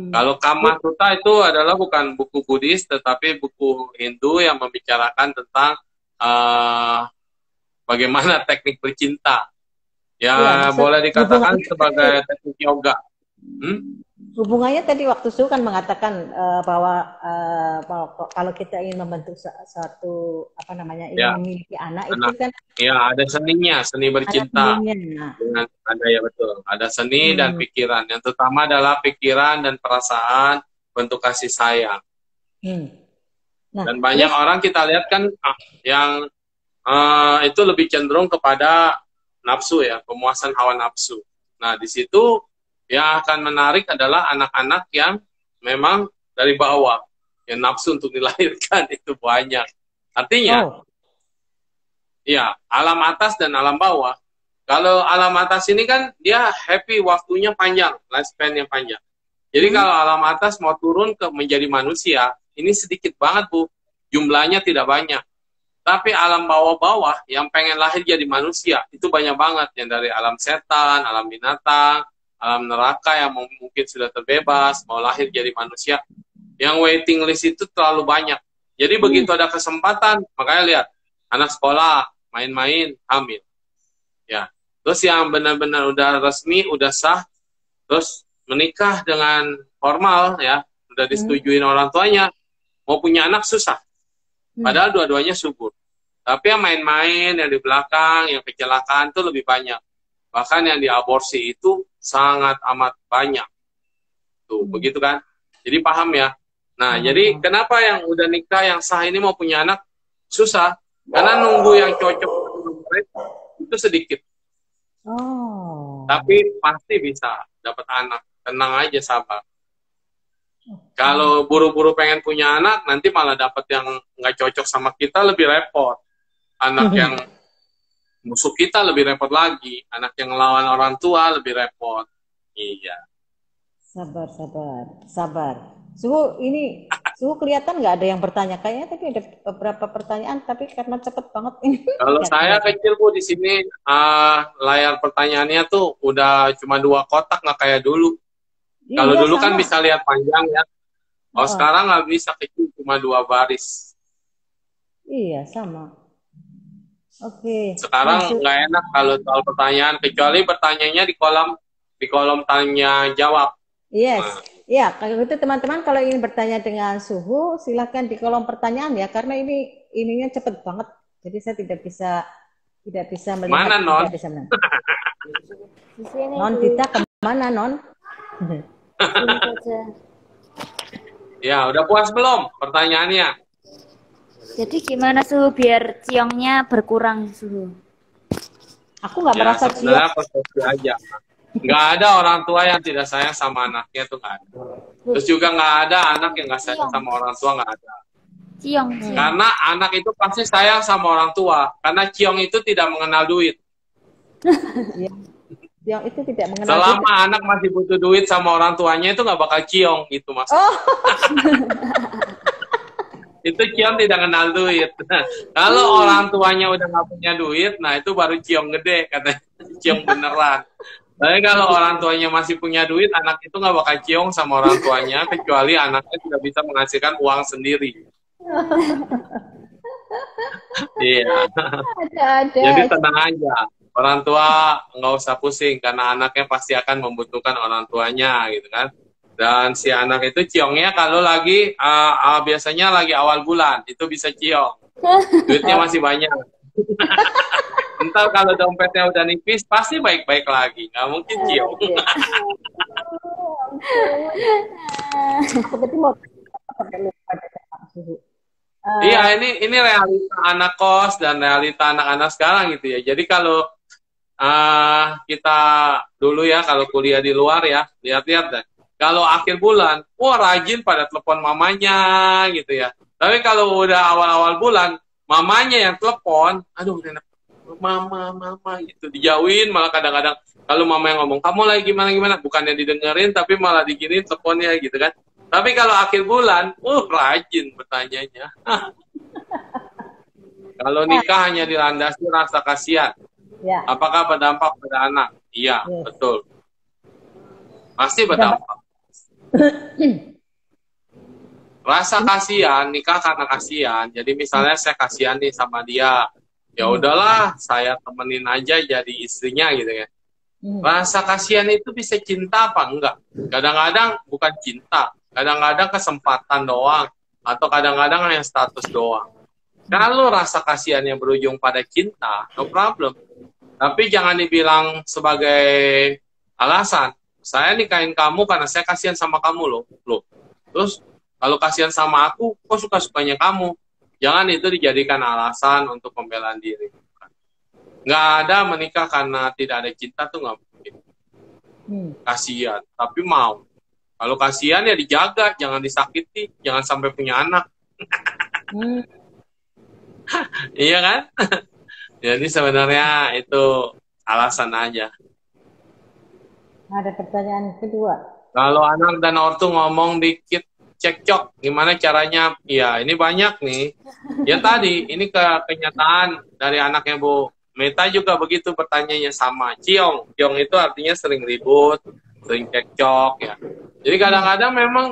Kalau Kama Sutra itu adalah bukan buku Buddhis, tetapi buku Hindu yang membicarakan tentang bagaimana teknik bercinta. Ya, boleh dikatakan sebagai teknik yoga. Hubungannya tadi waktu itu kan mengatakan bahwa kalau kita ingin membentuk suatu ingin memiliki anak itu kan ya ada seninya, seni bercinta. Ada ya betul, ada seni dan pikiran. Yang terutama adalah pikiran dan perasaan bentuk kasih sayang. Nah, dan banyak orang kita lihat kan yang itu lebih cenderung kepada nafsu ya, pemuasan hawa nafsu. Nah di situ yang akan menarik adalah anak-anak yang memang dari bawah. yang nafsu untuk dilahirkan itu banyak. Artinya, ya alam atas dan alam bawah. Kalau alam atas ini kan dia happy, waktunya panjang, lifespan yang panjang. Jadi kalau alam atas mau turun ke menjadi manusia, ini sedikit banget Bu, jumlahnya tidak banyak. Tapi alam bawah-bawah yang pengen lahir jadi manusia, itu banyak banget. Yang dari alam setan, alam binatang, alam neraka yang mungkin sudah terbebas, mau lahir jadi manusia. Yang waiting list itu terlalu banyak. Jadi begitu ada kesempatan, makanya lihat, anak sekolah, main-main, hamil. Ya, terus yang benar-benar udah resmi, udah sah, terus menikah dengan formal, ya, udah disetujuin orang tuanya, mau punya anak susah. Padahal dua-duanya subur. Tapi yang main-main, yang di belakang, yang kecelakaan itu lebih banyak. Bahkan yang diaborsi itu sangat amat banyak. Tuh, begitu kan? Jadi paham ya? Nah, jadi kenapa yang udah nikah, yang sah ini mau punya anak susah? Karena nunggu yang cocok itu sedikit. Tapi pasti bisa dapat anak. Tenang aja, sabar. Kalau buru-buru pengen punya anak, nanti malah dapat yang nggak cocok sama kita, lebih repot. Anak yang musuh kita lebih repot lagi. Anak yang ngelawan orang tua lebih repot. Iya. Sabar. Suhu kelihatan nggak ada yang bertanya. Kayaknya tadi ada beberapa pertanyaan, tapi karena cepet banget ini. Kalau saya kecil Bu, di sini layar pertanyaannya tuh udah cuma 2 kotak, nggak kayak dulu. Kalau dulu kan bisa lihat panjang ya. Kalau sekarang nggak bisa, kecil, cuma 2 baris. Iya, sama. Oke. Sekarang nggak enak kalau soal pertanyaan, kecuali bertanyanya di kolom tanya jawab. Yes. Ya, kalau gitu teman-teman kalau ingin bertanya dengan Suhu, silakan di kolom pertanyaan ya, karena ininya cepet banget. Jadi saya tidak bisa melihat. Mana Non? Bisa Non Dita kemana Non? Ya, udah puas belum pertanyaannya? Jadi gimana Suhu biar ciongnya berkurang Suhu? Aku nggak merasa ciong. Sebenarnya persepsi aja. Nggak ada orang tua yang tidak sayang sama anaknya, tuh nggak ada. Terus juga nggak ada anak yang nggak sayang sama orang tua, nggak ada. Ciong. Karena anak itu pasti sayang sama orang tua. Karena ciong itu tidak mengenal duit. Ciong itu tidak mengenal Selama duit. anak masih butuh duit sama orang tuanya, itu nggak bakal ciong gitu maksudnya. Itu ciong tidak kenal duit. Kalau orang tuanya udah nggak punya duit, nah itu baru ciong gede, katanya. Ciong beneran. Tapi kalau orang tuanya masih punya duit, anak itu nggak bakal ciong sama orang tuanya, kecuali anaknya sudah bisa menghasilkan uang sendiri. Iya. Ada. Jadi tenang aja. Orang tua nggak usah pusing, karena anaknya pasti akan membutuhkan orang tuanya, gitu kan. Dan si anak itu ciongnya kalau lagi, biasanya lagi awal bulan, itu bisa ciong. Duitnya masih banyak. Entar kalau dompetnya udah nipis, pasti baik-baik lagi. Nggak mungkin ciong. Iya, ini realita anak kos dan realita anak-anak sekarang gitu ya. Jadi kalau kita dulu ya, kalau kuliah di luar ya, lihat-lihat deh. Kalau akhir bulan, wah rajin pada telepon mamanya gitu ya. Tapi kalau udah awal-awal bulan, mamanya yang telepon, aduh mama gitu, dijauhin. Malah kadang-kadang kalau mama yang ngomong, kamu lagi gimana, bukannya didengerin, tapi malah diginiin teleponnya gitu kan. Tapi kalau akhir bulan, rajin bertanyanya. Kalau nikah hanya dilandasi rasa kasihan, apakah berdampak pada anak? Iya, betul. Pasti berdampak. Rasa kasihan, nikah karena kasihan. Jadi misalnya saya kasihan nih sama dia, ya udahlah saya temenin aja jadi istrinya gitu ya. Rasa kasihan itu bisa cinta apa enggak? Kadang-kadang bukan cinta, kadang-kadang kesempatan doang, atau kadang-kadang hanya status doang. Kalau rasa kasihan yang berujung pada cinta, no problem. Tapi jangan dibilang sebagai alasan, saya nikahin kamu karena saya kasihan sama kamu loh. Terus kalau kasihan sama aku, kok suka-sukanya kamu? Jangan itu dijadikan alasan untuk pembelaan diri. Nggak ada menikah karena tidak ada cinta tuh nggak mungkin. Kasihan, tapi mau. Kalau kasihan ya dijaga, jangan disakiti, jangan sampai punya anak. Iya kan? Jadi sebenarnya itu alasan aja. Ada pertanyaan kedua. Kalau anak dan ortu ngomong dikit cekcok, gimana caranya? Ya ini banyak nih. Ya tadi, ini kenyataan dari anaknya Bu Meta juga begitu pertanyaannya sama. Ciong itu artinya sering ribut, sering cekcok ya. Jadi kadang-kadang memang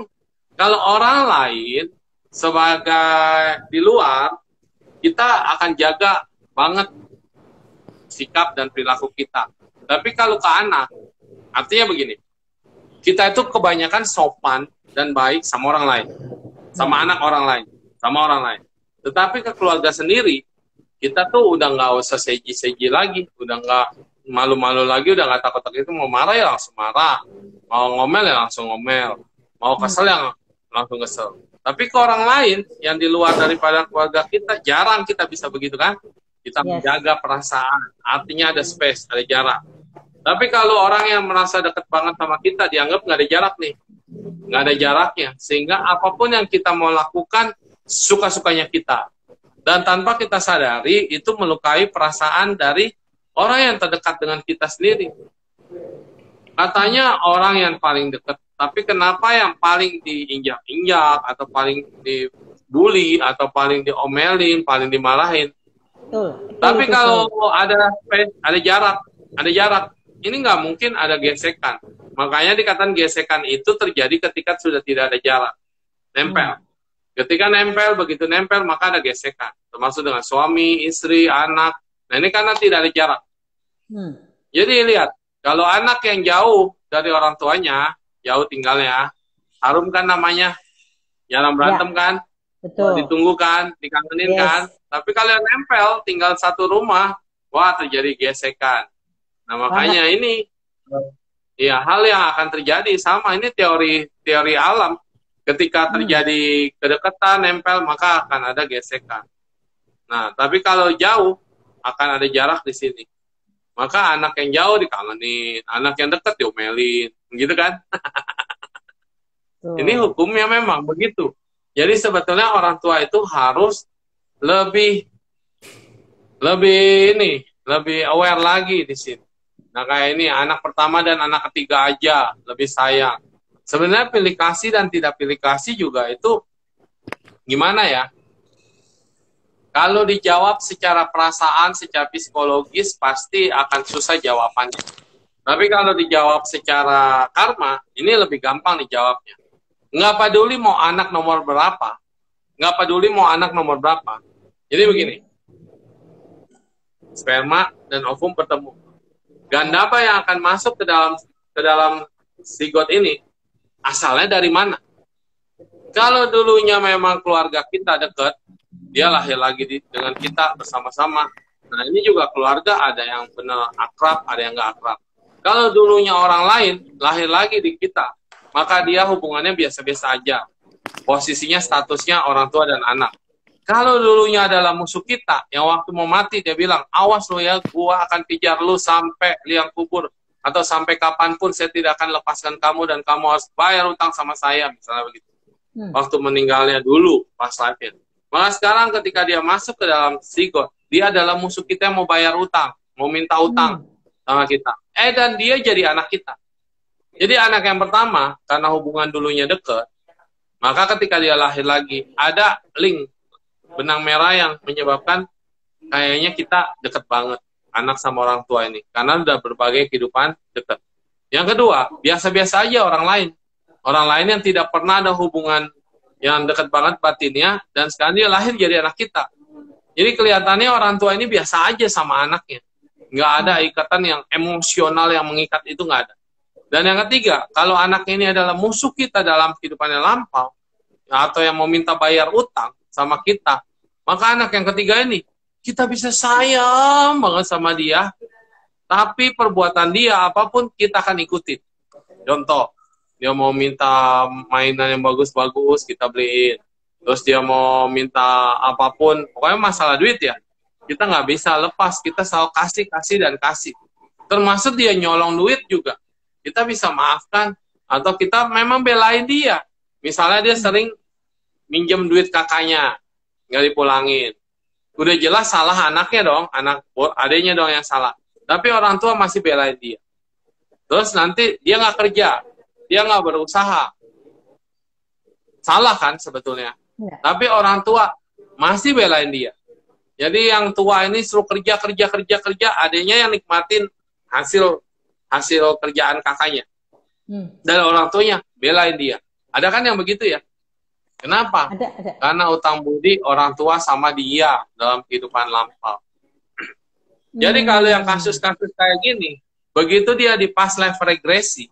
kalau orang lain sebagai di luar, kita akan jaga banget sikap dan perilaku kita. Tapi kalau ke anak, artinya begini, kita itu kebanyakan sopan dan baik sama orang lain, sama anak orang lain, sama orang lain. Tetapi ke keluarga sendiri, kita tuh udah nggak usah seji-seji lagi, udah nggak malu-malu lagi, udah nggak takut-takut. Itu mau marah ya langsung marah, mau ngomel ya langsung ngomel, mau kesel ya langsung kesel. Tapi ke orang lain yang di luar daripada keluarga kita, jarang kita bisa begitu kan? Kita menjaga perasaan, artinya ada space, ada jarak. Tapi kalau orang yang merasa dekat banget sama kita, dianggap nggak ada jarak nih. Nggak ada jaraknya. Sehingga apapun yang kita mau lakukan, suka-sukanya kita. Dan tanpa kita sadari, itu melukai perasaan dari orang yang terdekat dengan kita sendiri. Katanya orang yang paling dekat. Tapi kenapa yang paling diinjak-injak, atau paling dibully, atau paling diomelin, paling dimarahin? Tapi kalau ada space, ada jarak. Ini nggak mungkin ada gesekan. Makanya dikatakan gesekan itu terjadi ketika sudah tidak ada jarak. Nempel. Ketika nempel, begitu nempel, maka ada gesekan. Termasuk dengan suami, istri, anak. Nah ini karena tidak ada jarak. Jadi lihat, kalau anak yang jauh dari orang tuanya, jauh tinggalnya, harum kan namanya. Jarang berantem kan? Betul. Ditunggu kan? Dikangenin kan? Tapi kalau yang nempel, tinggal satu rumah, wah terjadi gesekan. Nah makanya ini ya hal yang akan terjadi sama, ini teori alam. Ketika terjadi kedekatan, nempel, maka akan ada gesekan. Nah, tapi kalau jauh akan ada jarak di sini. Maka anak yang jauh dikangenin, anak yang dekat diomelin, gitu kan? Ini hukumnya memang begitu. Jadi sebetulnya orang tua itu harus lebih aware lagi di sini. Nah kayak ini anak pertama dan anak ketiga aja lebih sayang. Sebenarnya pilih kasih dan tidak pilih kasih juga itu gimana ya? Kalau dijawab secara perasaan, secara psikologis pasti akan susah jawabannya. Tapi kalau dijawab secara karma, ini lebih gampang dijawabnya. Nggak peduli mau anak nomor berapa, nggak peduli mau anak nomor berapa. Jadi begini, sperma dan ovum bertemu. Ganda apa yang akan masuk ke dalam zigot ini? Asalnya dari mana? Kalau dulunya memang keluarga kita dekat, dia lahir lagi dengan kita bersama-sama. Nah ini juga keluarga, ada yang benar akrab, ada yang nggak akrab. Kalau dulunya orang lain lahir lagi di kita, maka dia hubungannya biasa-biasa aja. Posisinya, statusnya orang tua dan anak. Kalau dulunya adalah musuh kita, yang waktu mau mati dia bilang, awas lo ya, gua akan kejar lu sampai liang kubur. Atau sampai kapanpun saya tidak akan lepaskan kamu dan kamu harus bayar utang sama saya, misalnya begitu. Waktu meninggalnya dulu, pas live-nya. Maka sekarang ketika dia masuk ke dalam zigot, dia adalah musuh kita yang mau bayar utang, mau minta utang sama kita. Dan dia jadi anak kita. Jadi anak yang pertama, karena hubungan dulunya dekat, maka ketika dia lahir lagi, ada link benang merah yang menyebabkan kayaknya kita dekat banget anak sama orang tua ini, karena udah berbagai kehidupan dekat. Yang kedua, biasa-biasa aja orang lain yang tidak pernah ada hubungan yang dekat banget batinnya, dan sekarang dia lahir jadi anak kita. Jadi kelihatannya orang tua ini biasa aja sama anaknya, nggak ada ikatan yang emosional yang mengikat, itu nggak ada. Dan yang ketiga, kalau anak ini adalah musuh kita dalam kehidupan yang lampau, atau yang mau minta bayar utang sama kita, maka anak yang ketiga ini, kita bisa sayang banget sama dia, tapi perbuatan dia apapun kita akan ikutin. Contoh, dia mau minta mainan yang bagus-bagus, kita beliin. Terus dia mau minta apapun, pokoknya masalah duit ya, kita nggak bisa lepas, kita selalu kasih dan kasih. Termasuk dia nyolong duit juga, kita bisa maafkan, Atau kita memang belain dia. Misalnya dia sering minjem duit kakaknya, nggak dipulangin. Udah jelas salah anaknya dong, adanya dong yang salah. Tapi orang tua masih belain dia. Terus nanti dia nggak kerja, dia nggak berusaha. Salah kan sebetulnya. Ya. Tapi orang tua masih belain dia. Jadi yang tua ini suruh kerja, adanya yang nikmatin hasil kerjaan kakaknya. Dan orang tuanya belain dia. Ada kan yang begitu ya? Kenapa? Ada. Karena utang budi orang tua sama dia dalam kehidupan lampau. Jadi kalau yang kasus-kasus kayak gini, begitu dia di past life regresi,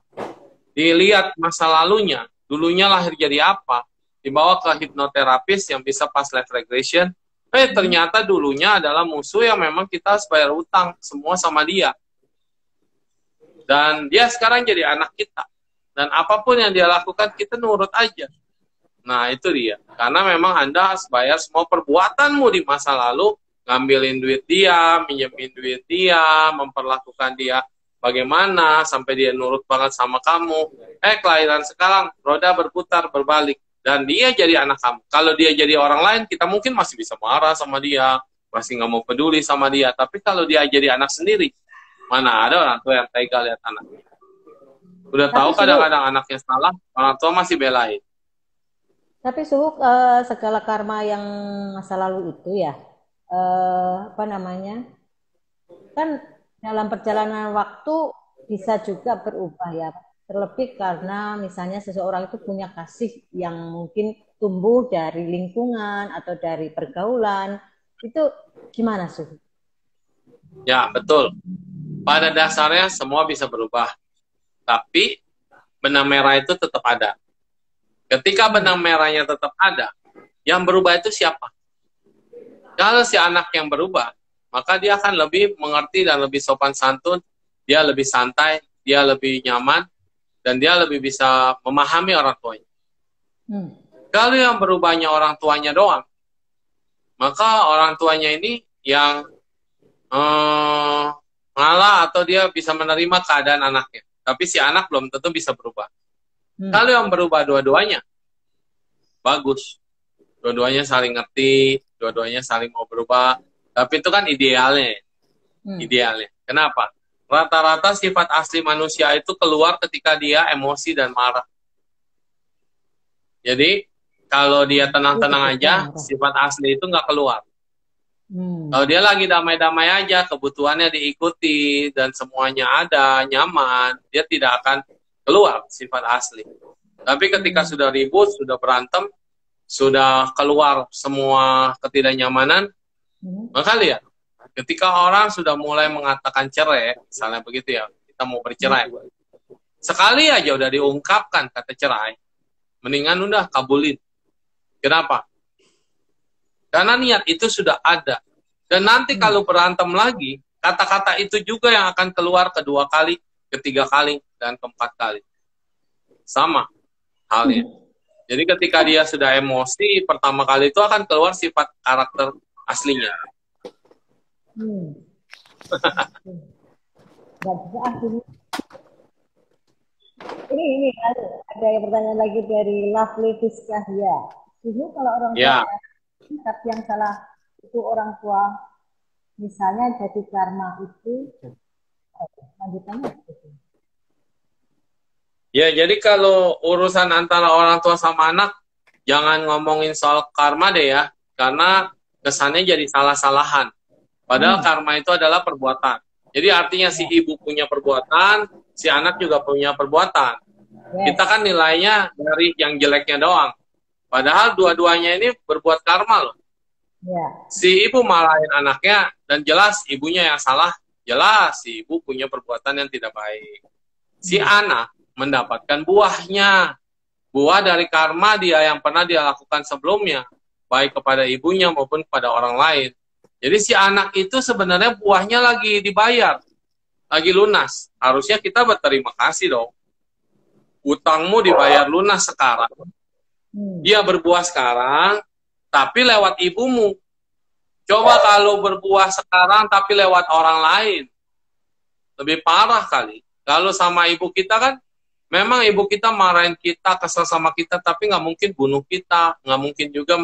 dilihat masa lalunya, dulunya lahir jadi apa, dibawa ke hipnoterapis yang bisa past life regression, ternyata dulunya adalah musuh yang memang kita harus bayar utang semua sama dia. Dan dia sekarang jadi anak kita. Dan apapun yang dia lakukan, kita nurut aja. Nah, itu dia. Karena memang Anda harus bayar semua perbuatanmu di masa lalu, ngambilin duit dia, minjemin duit dia, memperlakukan dia bagaimana, sampai dia nurut banget sama kamu. Kelahiran sekarang, roda berputar, berbalik. Dan dia jadi anak kamu. Kalau dia jadi orang lain, kita mungkin masih bisa marah sama dia, masih nggak mau peduli sama dia. Tapi kalau dia jadi anak sendiri, mana ada orang tua yang tega lihat anaknya. Udah tahu kadang-kadang anaknya salah, orang tua masih belain. Tapi Suhu, segala karma yang masa lalu itu ya, kan dalam perjalanan waktu bisa juga berubah ya. Terlebih karena misalnya seseorang itu punya kasih yang mungkin tumbuh dari lingkungan atau dari pergaulan. Itu gimana, Suhu? Ya, betul. Pada dasarnya semua bisa berubah. Tapi benang merah itu tetap ada. Ketika benang merahnya tetap ada, yang berubah itu siapa? Kalau si anak yang berubah, maka dia akan lebih mengerti dan lebih sopan santun, dia lebih santai, dia lebih nyaman, dan dia lebih bisa memahami orang tuanya. Kalau yang berubahnya orang tuanya doang, maka orang tuanya ini yang ngalah atau dia bisa menerima keadaan anaknya. Tapi si anak belum tentu bisa berubah. Kalau yang berubah dua-duanya, bagus. Dua-duanya saling ngerti, dua-duanya saling mau berubah. Tapi itu kan idealnya. Idealnya. Kenapa? Rata-rata sifat asli manusia itu keluar ketika dia emosi dan marah. Jadi, kalau dia tenang-tenang aja, sifat asli itu nggak keluar. Kalau dia lagi damai-damai aja, kebutuhannya diikuti, dan semuanya ada, nyaman, dia tidak akan keluar sifat asli. Tapi ketika sudah ribut, sudah berantem, sudah keluar semua ketidaknyamanan, maka lihat, ketika orang sudah mulai mengatakan cerai, misalnya begitu ya, kita mau bercerai, sekali aja udah diungkapkan kata cerai, mendingan udah kabulin. Kenapa? Karena niat itu sudah ada. Dan nanti kalau berantem lagi, kata-kata itu juga yang akan keluar kedua kali, ketiga kali, dan keempat kali. Sama halnya. Jadi ketika dia sudah emosi, pertama kali itu akan keluar sifat karakter aslinya. Ini ada yang pertanyaan lagi dari Lovely Fiskahya. Dulu kalau orang tua tapi yang salah itu orang tua, misalnya jadi karma itu lanjutannya itu. Ya, jadi kalau urusan antara orang tua sama anak, jangan ngomongin soal karma deh ya, karena kesannya jadi salah-salahan. Padahal karma itu adalah perbuatan. Jadi artinya si ibu punya perbuatan, si anak juga punya perbuatan. Kita kan nilainya dari yang jeleknya doang. Padahal dua-duanya ini berbuat karma loh. Si ibu malahin anaknya, dan jelas ibunya yang salah, jelas si ibu punya perbuatan yang tidak baik. Si anak mendapatkan buahnya. Buah dari karma dia yang pernah dia lakukan sebelumnya. Baik kepada ibunya maupun kepada orang lain. Jadi si anak itu sebenarnya buahnya lagi dibayar. Lagi lunas. Harusnya kita berterima kasih dong. Utangmu dibayar lunas sekarang. Dia berbuah sekarang, tapi lewat ibumu. Coba kalau berbuah sekarang, tapi lewat orang lain. Lebih parah kali. Kalau sama ibu kita kan, Memang ibu kita marahin kita, kesel sama kita, tapi nggak mungkin bunuh kita, nggak mungkin juga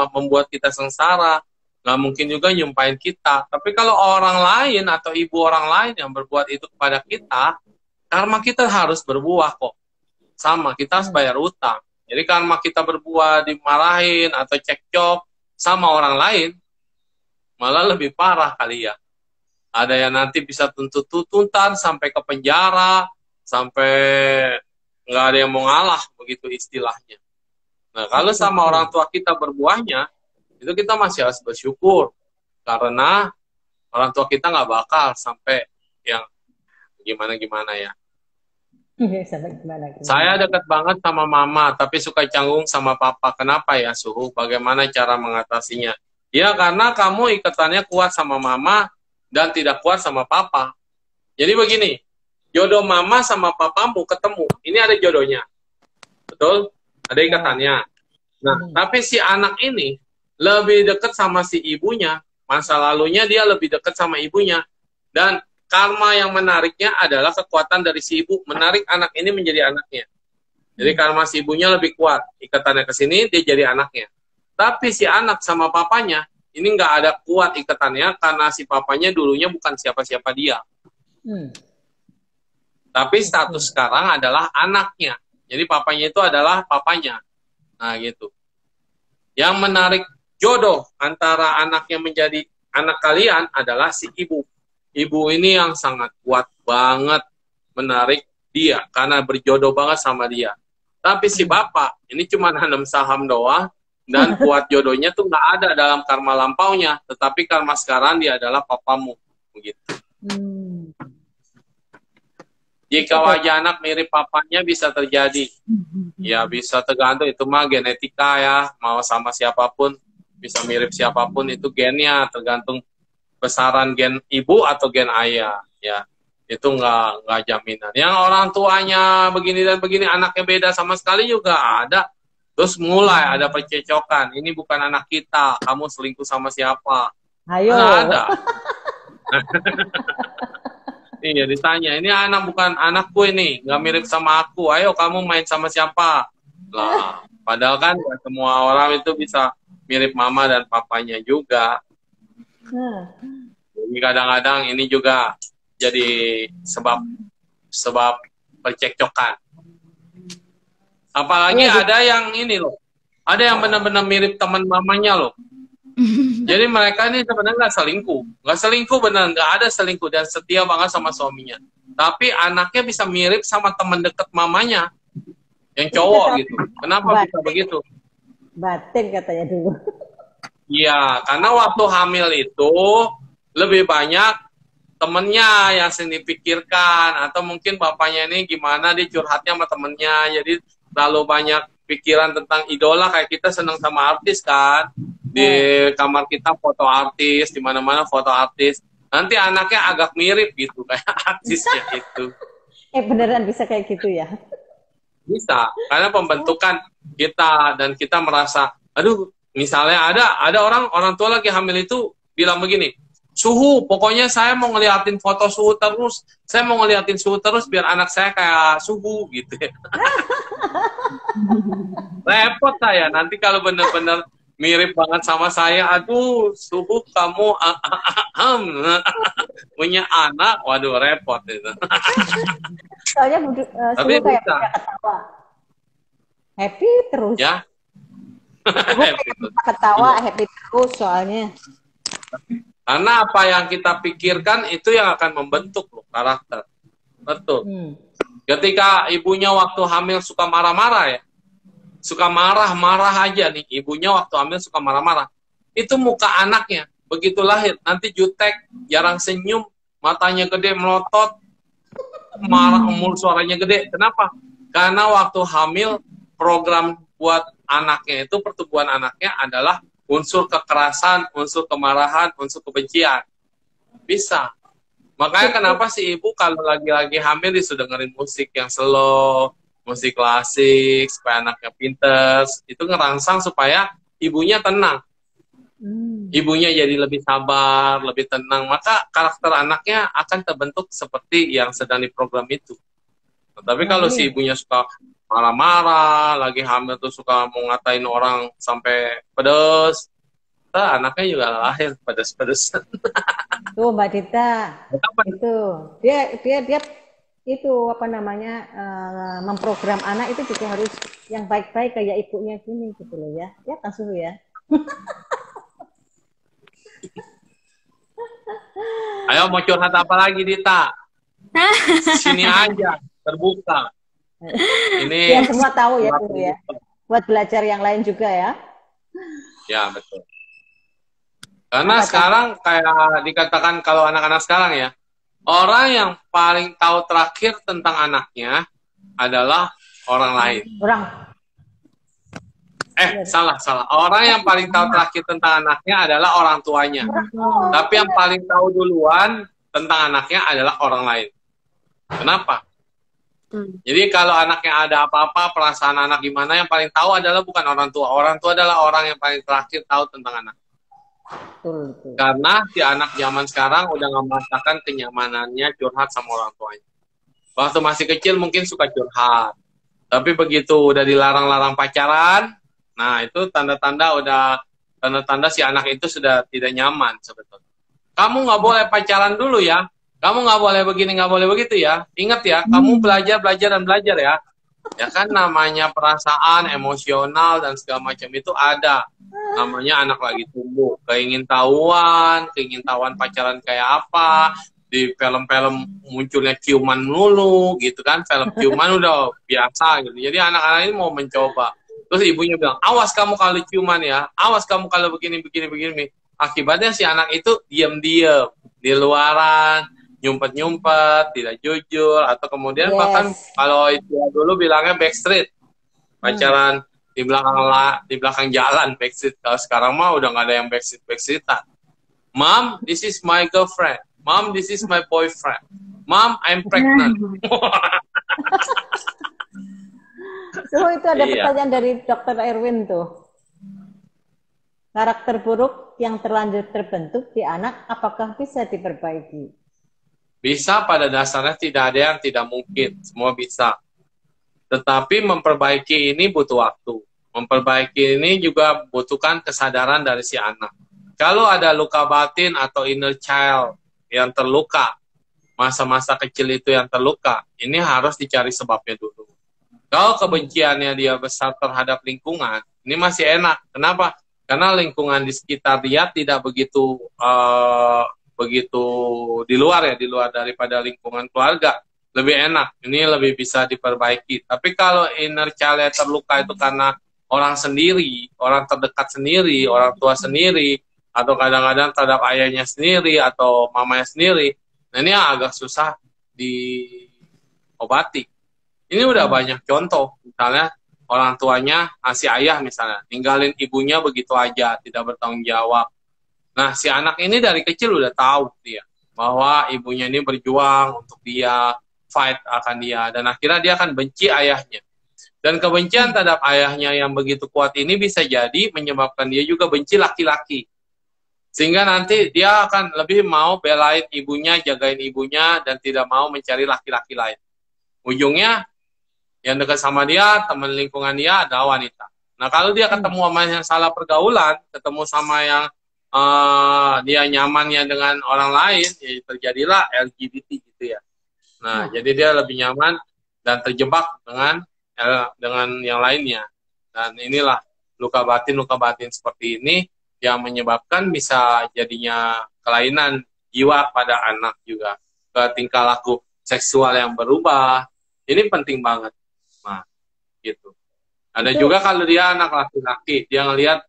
membuat kita sengsara, nggak mungkin juga nyumpahin kita. Tapi kalau orang lain atau ibu orang lain yang berbuat itu kepada kita, karma kita harus berbuah kok. Sama, kita harus bayar utang. Jadi karma kita berbuah dimarahin atau cekcok sama orang lain, malah lebih parah kali ya. Ada yang nanti bisa tuntutan sampai ke penjara, sampai nggak ada yang mau ngalah, begitu istilahnya. Nah, kalau sama orang tua kita berbuahnya, itu kita masih harus bersyukur. Karena orang tua kita nggak bakal sampai yang gimana-gimana ya. Saya dekat banget sama mama, tapi suka canggung sama papa. Kenapa ya, Suhu? Bagaimana cara mengatasinya? Ya, karena kamu ikatannya kuat sama mama dan tidak kuat sama papa. Jadi begini, jodoh mama sama papamu ketemu. Ini ada jodohnya. Betul? Ada ikatannya. Nah, tapi si anak ini lebih dekat sama si ibunya. Masa lalunya dia lebih dekat sama ibunya. Dan karma yang menariknya adalah kekuatan dari si ibu. Menarik anak ini menjadi anaknya. Jadi karma si ibunya lebih kuat. Ikatannya ke sini, dia jadi anaknya. Tapi si anak sama papanya, ini nggak ada kuat ikatannya karena si papanya dulunya bukan siapa-siapa dia. Tapi status sekarang adalah anaknya. Jadi papanya itu adalah papanya. Nah gitu. Yang menarik jodoh antara anaknya menjadi anak kalian adalah si ibu. Ibu ini yang sangat kuat banget menarik dia. Karena berjodoh banget sama dia. Tapi si bapak, ini cuma nanam saham doang. Dan kuat jodohnya tuh nggak ada dalam karma lampaunya. Tetapi karma sekarang dia adalah papamu. Begitu. Jika wajah anak mirip papanya bisa terjadi. Ya bisa tergantung, itu mah genetika ya. Mau sama siapapun, bisa mirip siapapun, itu gennya. Tergantung besaran gen ibu atau gen ayah. Ya, itu nggak jaminan. Yang orang tuanya begini dan begini, anaknya beda sama sekali juga ada. Terus mulai ada percecokan. Ini bukan anak kita, kamu selingkuh sama siapa? Ayo. Nggak ada. Iya ditanya, ini anak bukan anakku ini, nggak mirip sama aku. Ayo kamu main sama siapa? Lah, padahal kan ya, semua orang itu bisa mirip mama dan papanya juga. Jadi kadang-kadang ini juga jadi sebab percekcokan. Apalagi ada yang ini loh, ada yang benar-benar mirip teman mamanya loh. Jadi mereka ini sebenarnya nggak selingkuh benar, nggak ada selingkuh dan setia banget sama suaminya. Tapi anaknya bisa mirip sama teman dekat mamanya, yang cowok gitu. Kenapa bisa begitu? Batin katanya dulu. Iya, karena waktu hamil itu lebih banyak temennya yang sering dipikirkan, atau mungkin bapaknya ini gimana dia curhatnya sama temennya, jadi terlalu banyak pikiran tentang idola. Kayak kita senang sama artis kan, di kamar kita foto artis, di mana-mana foto artis. Nanti anaknya agak mirip gitu kayak artisnya itu. Beneran bisa kayak gitu ya? Bisa, karena pembentukan kita dan kita merasa, aduh, misalnya ada orang tua lagi hamil itu bilang begini, Suhu, pokoknya saya mau ngeliatin foto Suhu terus, saya mau ngeliatin Suhu terus biar anak saya kayak Suhu gitu. Repot saya nanti kalau bener-bener mirip banget sama saya, aduh Suhu kamu punya anak, waduh repot itu. Soalnya Suhu kayak ketawa, happy terus. Ya. Happy ketawa, happy terus soalnya. Karena apa yang kita pikirkan itu yang akan membentuk loh karakter. Betul. Ketika ibunya waktu hamil suka marah-marah ya, suka marah-marah aja nih, ibunya waktu hamil suka marah-marah, itu muka anaknya begitu lahir nanti jutek, jarang senyum, matanya gede melotot, marah, suaranya gede. Kenapa? Karena waktu hamil program buat anaknya itu, pertumbuhan anaknya adalah unsur kekerasan, unsur kemarahan, unsur kebencian. Bisa. Makanya kenapa si ibu kalau lagi-lagi hamil disuruh dengerin musik yang slow, musik klasik, supaya anaknya pinter. Itu ngerangsang supaya ibunya tenang. Ibunya jadi lebih sabar, lebih tenang. Maka karakter anaknya akan terbentuk seperti yang sedang diprogram itu. Tapi Nah, kalau ini. si ibunya suka marah-marah, lagi hamil tuh suka mau ngatain orang sampai pedes, anaknya juga lahir pedes-pedesan. Tuh Mbak Dita, Kenapa? itu dia itu apa namanya memprogram anak itu juga harus yang baik-baik kayak ibunya gini gitu loh ya. Ya kan Suhu ya. Ayo mau curhat apa lagi, Dita? Sini aja, terbuka. Ini Biar semua tahu ya Suhu ya. Buat belajar yang lain juga ya. Ya, betul. Karena Apa, sekarang kayak dikatakan kalau anak-anak sekarang ya, orang yang paling tahu terakhir tentang anaknya adalah orang lain. Orang. Salah. Orang yang paling tahu terakhir tentang anaknya adalah orang tuanya. Tapi yang paling tahu duluan tentang anaknya adalah orang lain. Kenapa? Jadi kalau anaknya ada apa-apa, perasaan anak gimana, yang paling tahu adalah bukan orang tua. Orang tua adalah orang yang paling terakhir tahu tentang anak. Betul. Karena si anak zaman sekarang udah nggak merasakan kenyamanannya curhat sama orang tuanya. Waktu masih kecil mungkin suka curhat. Tapi begitu udah dilarang-larang pacaran, nah itu tanda-tanda si anak itu sudah tidak nyaman sebetulnya. Kamu nggak boleh pacaran dulu ya. Kamu nggak boleh begini, nggak boleh begitu ya. Ingat ya, kamu belajar ya. Ya kan namanya perasaan, emosional, dan segala macam itu ada. Namanya anak lagi tumbuh. Keingintahuan pacaran kayak apa. Di film-film munculnya ciuman dulu gitu kan. Film ciuman udah biasa gitu. Jadi anak-anak ini mau mencoba. Terus ibunya bilang, awas kamu kalau ciuman ya. Awas kamu kalau begini. Akibatnya si anak itu diam-diam. Di luaran. Nyumpet-nyumpet, tidak jujur, atau kemudian bahkan kalau itu dulu bilangnya backstreet, pacaran di belakang jalan backstreet. Kalau sekarang mah udah nggak ada yang backstreetan. Mom, this is my girlfriend. Mom, this is my boyfriend. Mom, I'm pregnant. So itu ada pertanyaan dari Dr. Erwin tuh. Karakter buruk yang terlanjur terbentuk di anak, apakah bisa diperbaiki? Bisa, pada dasarnya tidak ada yang tidak mungkin. Semua bisa. Tetapi memperbaiki ini butuh waktu. Memperbaiki ini juga butuhkan kesadaran dari si anak. Kalau ada luka batin atau inner child yang terluka, masa-masa kecil itu yang terluka, ini harus dicari sebabnya dulu. Kalau kebenciannya dia besar terhadap lingkungan, ini masih enak. Kenapa? Karena lingkungan di sekitar dia tidak begitu di luar daripada lingkungan keluarga, lebih enak, ini lebih bisa diperbaiki. Tapi kalau inner child terluka itu karena orang sendiri, orang terdekat sendiri, orang tua sendiri, atau kadang-kadang terhadap ayahnya sendiri atau mamanya sendiri, nah ini agak susah diobati. Ini udah banyak contoh, misalnya orang tuanya, si ayah misalnya, ninggalin ibunya begitu aja, tidak bertanggung jawab. Nah, si anak ini dari kecil udah tahu dia bahwa ibunya ini berjuang untuk dia, fight akan dia, dan akhirnya dia akan benci ayahnya. Dan kebencian terhadap ayahnya yang begitu kuat ini bisa jadi menyebabkan dia juga benci laki-laki. Sehingga nanti dia akan lebih mau belain ibunya, jagain ibunya, dan tidak mau mencari laki-laki lain. Ujungnya, yang dekat sama dia, teman lingkungan dia adalah wanita. Nah, kalau dia ketemu sama yang salah pergaulan, ketemu sama yang dia nyamannya dengan orang lain, ya terjadilah LGBT gitu ya. Nah, jadi dia lebih nyaman dan terjebak dengan yang lainnya. Dan inilah luka batin seperti ini yang menyebabkan bisa jadinya kelainan jiwa pada anak juga. Ke tingkah laku seksual yang berubah. Ini penting banget. Nah, gitu. Ada juga kalau dia anak laki-laki, dia ngelihat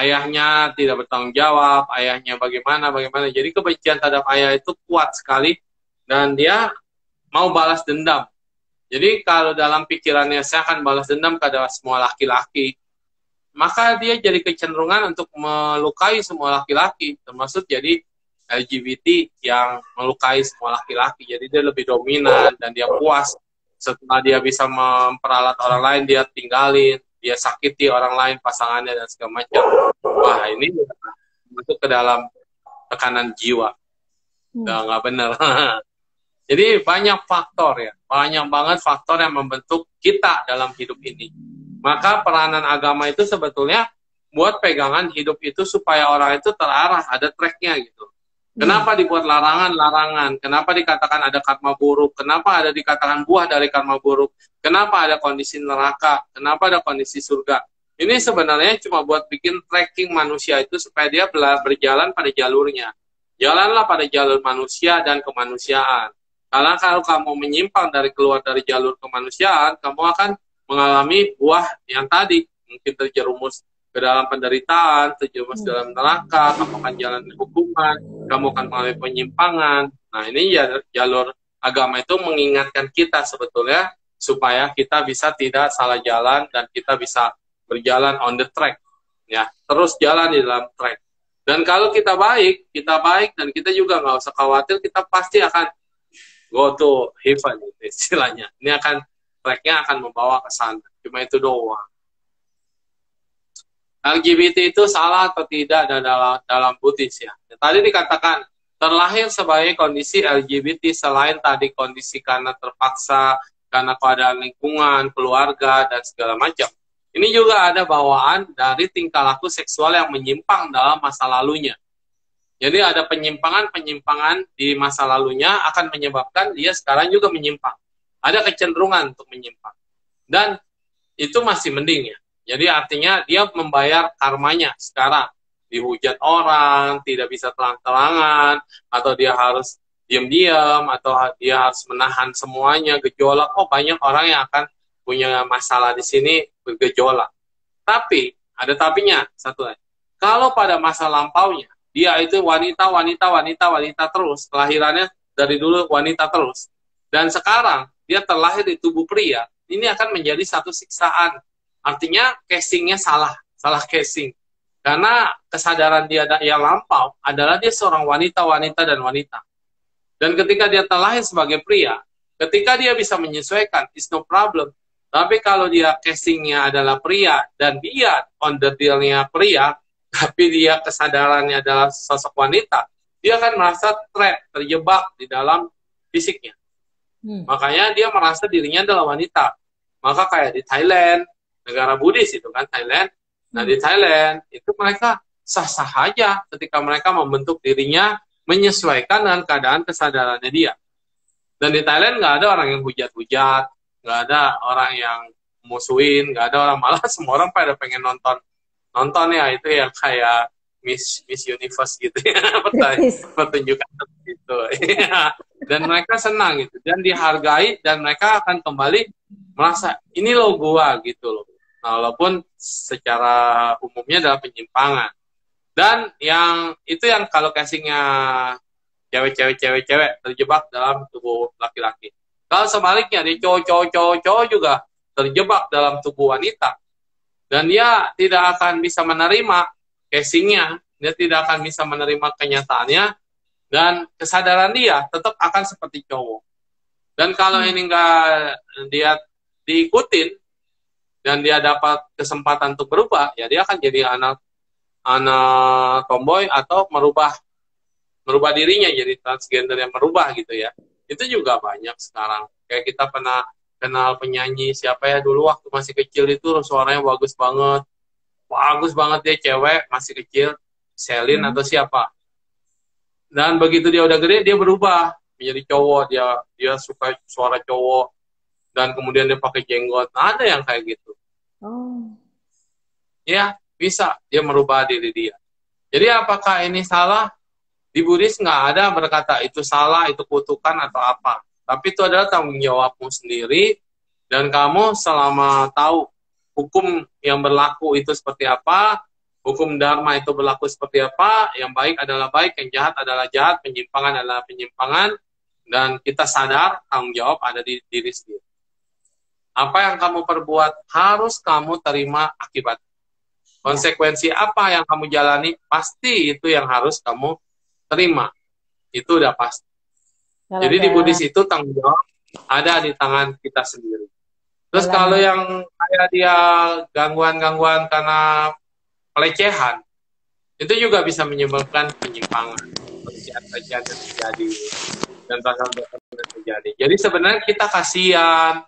ayahnya tidak bertanggung jawab, ayahnya bagaimana. Jadi kebencian terhadap ayah itu kuat sekali dan dia mau balas dendam. Jadi kalau dalam pikirannya saya akan balas dendam kepada semua laki-laki, maka dia jadi kecenderungan untuk melukai semua laki-laki, termasuk jadi LGBT yang melukai semua laki-laki. Jadi dia lebih dominan dan dia puas setelah dia bisa memperalat orang lain, dia tinggalin. Dia sakiti orang lain, pasangannya, dan segala macam. Wah, ini masuk ke dalam tekanan jiwa. Udah nggak benar. Jadi banyak faktor ya. banyak banget faktor yang membentuk kita dalam hidup ini. Maka peranan agama itu sebetulnya buat pegangan hidup itu supaya orang itu terarah, ada tracknya gitu. Kenapa dibuat larangan-larangan? Kenapa dikatakan ada karma buruk? Kenapa ada dikatakan buah dari karma buruk? Kenapa ada kondisi neraka? Kenapa ada kondisi surga? Ini sebenarnya cuma buat bikin tracking manusia itu supaya dia berjalan pada jalurnya. Jalanlah pada jalur manusia dan kemanusiaan. Karena kalau kamu menyimpang keluar dari jalur kemanusiaan, kamu akan mengalami buah yang tadi. Mungkin terjerumus ke dalam penderitaan, terjerumus dalam neraka, kamu akan jalan hukuman, kamu akan mengalami penyimpangan. Nah, ini jalur agama itu mengingatkan kita sebetulnya supaya kita bisa tidak salah jalan dan kita bisa berjalan on the track, ya, terus jalan di dalam track. Dan kalau kita baik dan kita juga nggak usah khawatir, kita pasti akan go to heaven, istilahnya. Ini akan tracknya akan membawa ke sana. Cuma itu doang. LGBT itu salah atau tidak dalam Buddhis ya. Tadi dikatakan terlahir sebagai kondisi LGBT selain tadi kondisi karena terpaksa, karena keadaan lingkungan, keluarga, dan segala macam. Ini juga ada bawaan dari tingkah laku seksual yang menyimpang dalam masa lalunya. Jadi ada penyimpangan-penyimpangan di masa lalunya akan menyebabkan dia sekarang juga menyimpang. Ada kecenderungan untuk menyimpang. Dan itu masih mending ya. Jadi artinya dia membayar karmanya sekarang. Dihujat orang, tidak bisa terang-terangan, atau dia harus diam-diam, atau dia harus menahan semuanya, gejolak. Oh, banyak orang yang akan punya masalah di sini, bergejolak. Tapi, ada tapinya, satu lagi. Kalau pada masa lampaunya, dia itu wanita terus, kelahirannya dari dulu wanita terus. Dan sekarang, dia terlahir di tubuh pria, ini akan menjadi satu siksaan. Artinya casingnya salah casing. Karena kesadaran dia yang lampau adalah dia seorang wanita. Dan ketika dia terlahir sebagai pria, ketika dia bisa menyesuaikan, it's no problem. Tapi kalau dia casingnya adalah pria, dan dia on the deal-nya pria, tapi dia kesadarannya adalah sosok wanita, dia akan merasa terjebak di dalam fisiknya. Makanya dia merasa dirinya adalah wanita. Maka kayak di Thailand, negara Buddhis itu kan Thailand. Nah di Thailand itu mereka sah-sah aja ketika mereka membentuk dirinya menyesuaikan dengan keadaan kesadarannya dia. Dan di Thailand nggak ada orang yang hujat-hujat, nggak ada orang yang musuhin, nggak ada orang, malah semua orang pada pengen nonton ya, itu yang kayak Miss Universe gitu ya, pertunjukan gitu. Dan mereka senang gitu dan dihargai, dan mereka akan kembali merasa ini lo gua gitu loh. Walaupun secara umumnya adalah penyimpangan. Dan yang kalau casingnya cewek terjebak dalam tubuh laki-laki. Kalau sebaliknya dia cowok juga terjebak dalam tubuh wanita. Dan dia tidak akan bisa menerima casingnya, dia tidak akan bisa menerima kenyataannya, dan kesadaran dia tetap akan seperti cowok. Dan kalau ini enggak dia diikutin, dan dia dapat kesempatan untuk berubah, ya dia akan jadi anak tomboy atau merubah dirinya jadi transgender yang merubah gitu ya. Itu juga banyak sekarang. Kayak kita pernah kenal penyanyi siapa ya dulu waktu masih kecil itu suaranya bagus banget dia, cewek masih kecil, Celine atau siapa. Dan begitu dia udah gede dia berubah menjadi cowok, dia suka suara cowok. Dan kemudian dia pakai jenggot. Ada yang kayak gitu. Oh. Ya, bisa. Dia merubah diri dia. Jadi apakah ini salah? Di Buddhis nggak ada berkata itu salah, itu kutukan, atau apa. Tapi itu adalah tanggung jawabmu sendiri. Dan kamu selama tahu hukum yang berlaku itu seperti apa, hukum dharma itu berlaku seperti apa, yang baik adalah baik, yang jahat adalah jahat, penyimpangan adalah penyimpangan, dan kita sadar tanggung jawab ada di diri sendiri. Apa yang kamu perbuat harus kamu terima akibat. Konsekuensi apa yang kamu jalani pasti itu yang harus kamu terima. Itu udah pasti. Jadi di Buddhis itu tanggung jawab ada di tangan kita sendiri. Terus kalau yang kayak dia gangguan-gangguan karena pelecehan, itu juga bisa menyebabkan penyimpangan. Pelecehan yang terjadi dan pasal terjadi. Jadi sebenarnya kita kasihan,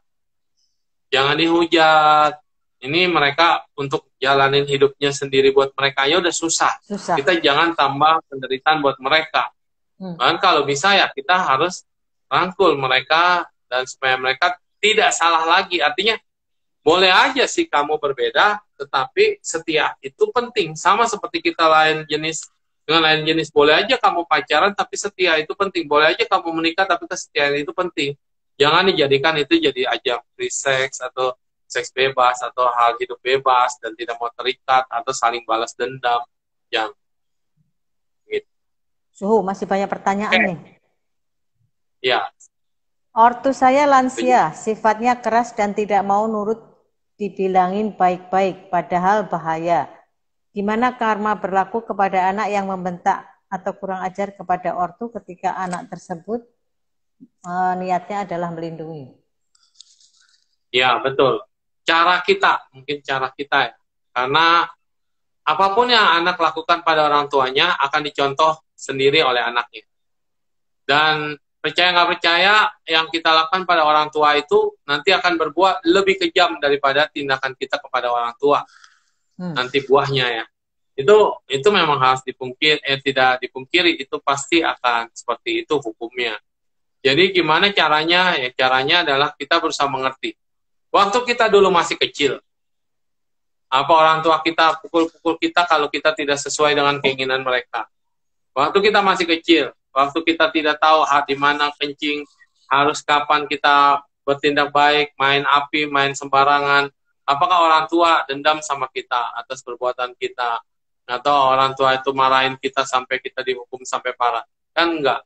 jangan dihujat. Ini mereka untuk jalanin hidupnya sendiri buat mereka ya udah susah. Kita jangan tambah penderitaan buat mereka. Bahkan kalau bisa ya kita harus rangkul mereka dan supaya mereka tidak salah lagi. Artinya boleh aja sih kamu berbeda, tetapi setia itu penting. Sama seperti kita lain jenis dengan lain jenis. Boleh aja kamu pacaran tapi setia itu penting. Boleh aja kamu menikah tapi kesetiaan itu penting. Jangan dijadikan itu jadi ajang free sex atau seks bebas atau hal hidup bebas dan tidak mau terikat atau saling balas dendam. Yang gitu. Suhu, masih banyak pertanyaan nih. Ya. Ortu saya lansia, sifatnya keras dan tidak mau nurut dibilangin baik-baik, padahal bahaya. Gimana karma berlaku kepada anak yang membentak atau kurang ajar kepada ortu ketika anak tersebut niatnya adalah melindungi? Ya, betul. Mungkin cara kita ya. Karena apapun yang anak lakukan pada orang tuanya akan dicontoh sendiri oleh anaknya. Dan percaya nggak percaya, yang kita lakukan pada orang tua itu nanti akan berbuah lebih kejam daripada tindakan kita kepada orang tua. Nanti buahnya ya. Itu memang harus tidak dipungkiri, itu pasti akan seperti itu hukumnya. Jadi gimana caranya? Ya caranya adalah kita berusaha mengerti. Waktu kita dulu masih kecil, apa orang tua kita pukul-pukul kita kalau kita tidak sesuai dengan keinginan mereka. Waktu kita masih kecil, waktu kita tidak tahu di mana kencing, harus kapan kita bertindak baik, main api, main sembarangan. Apakah orang tua dendam sama kita atas perbuatan kita? Atau orang tua itu marahin kita sampai kita dihukum sampai parah? Kan enggak.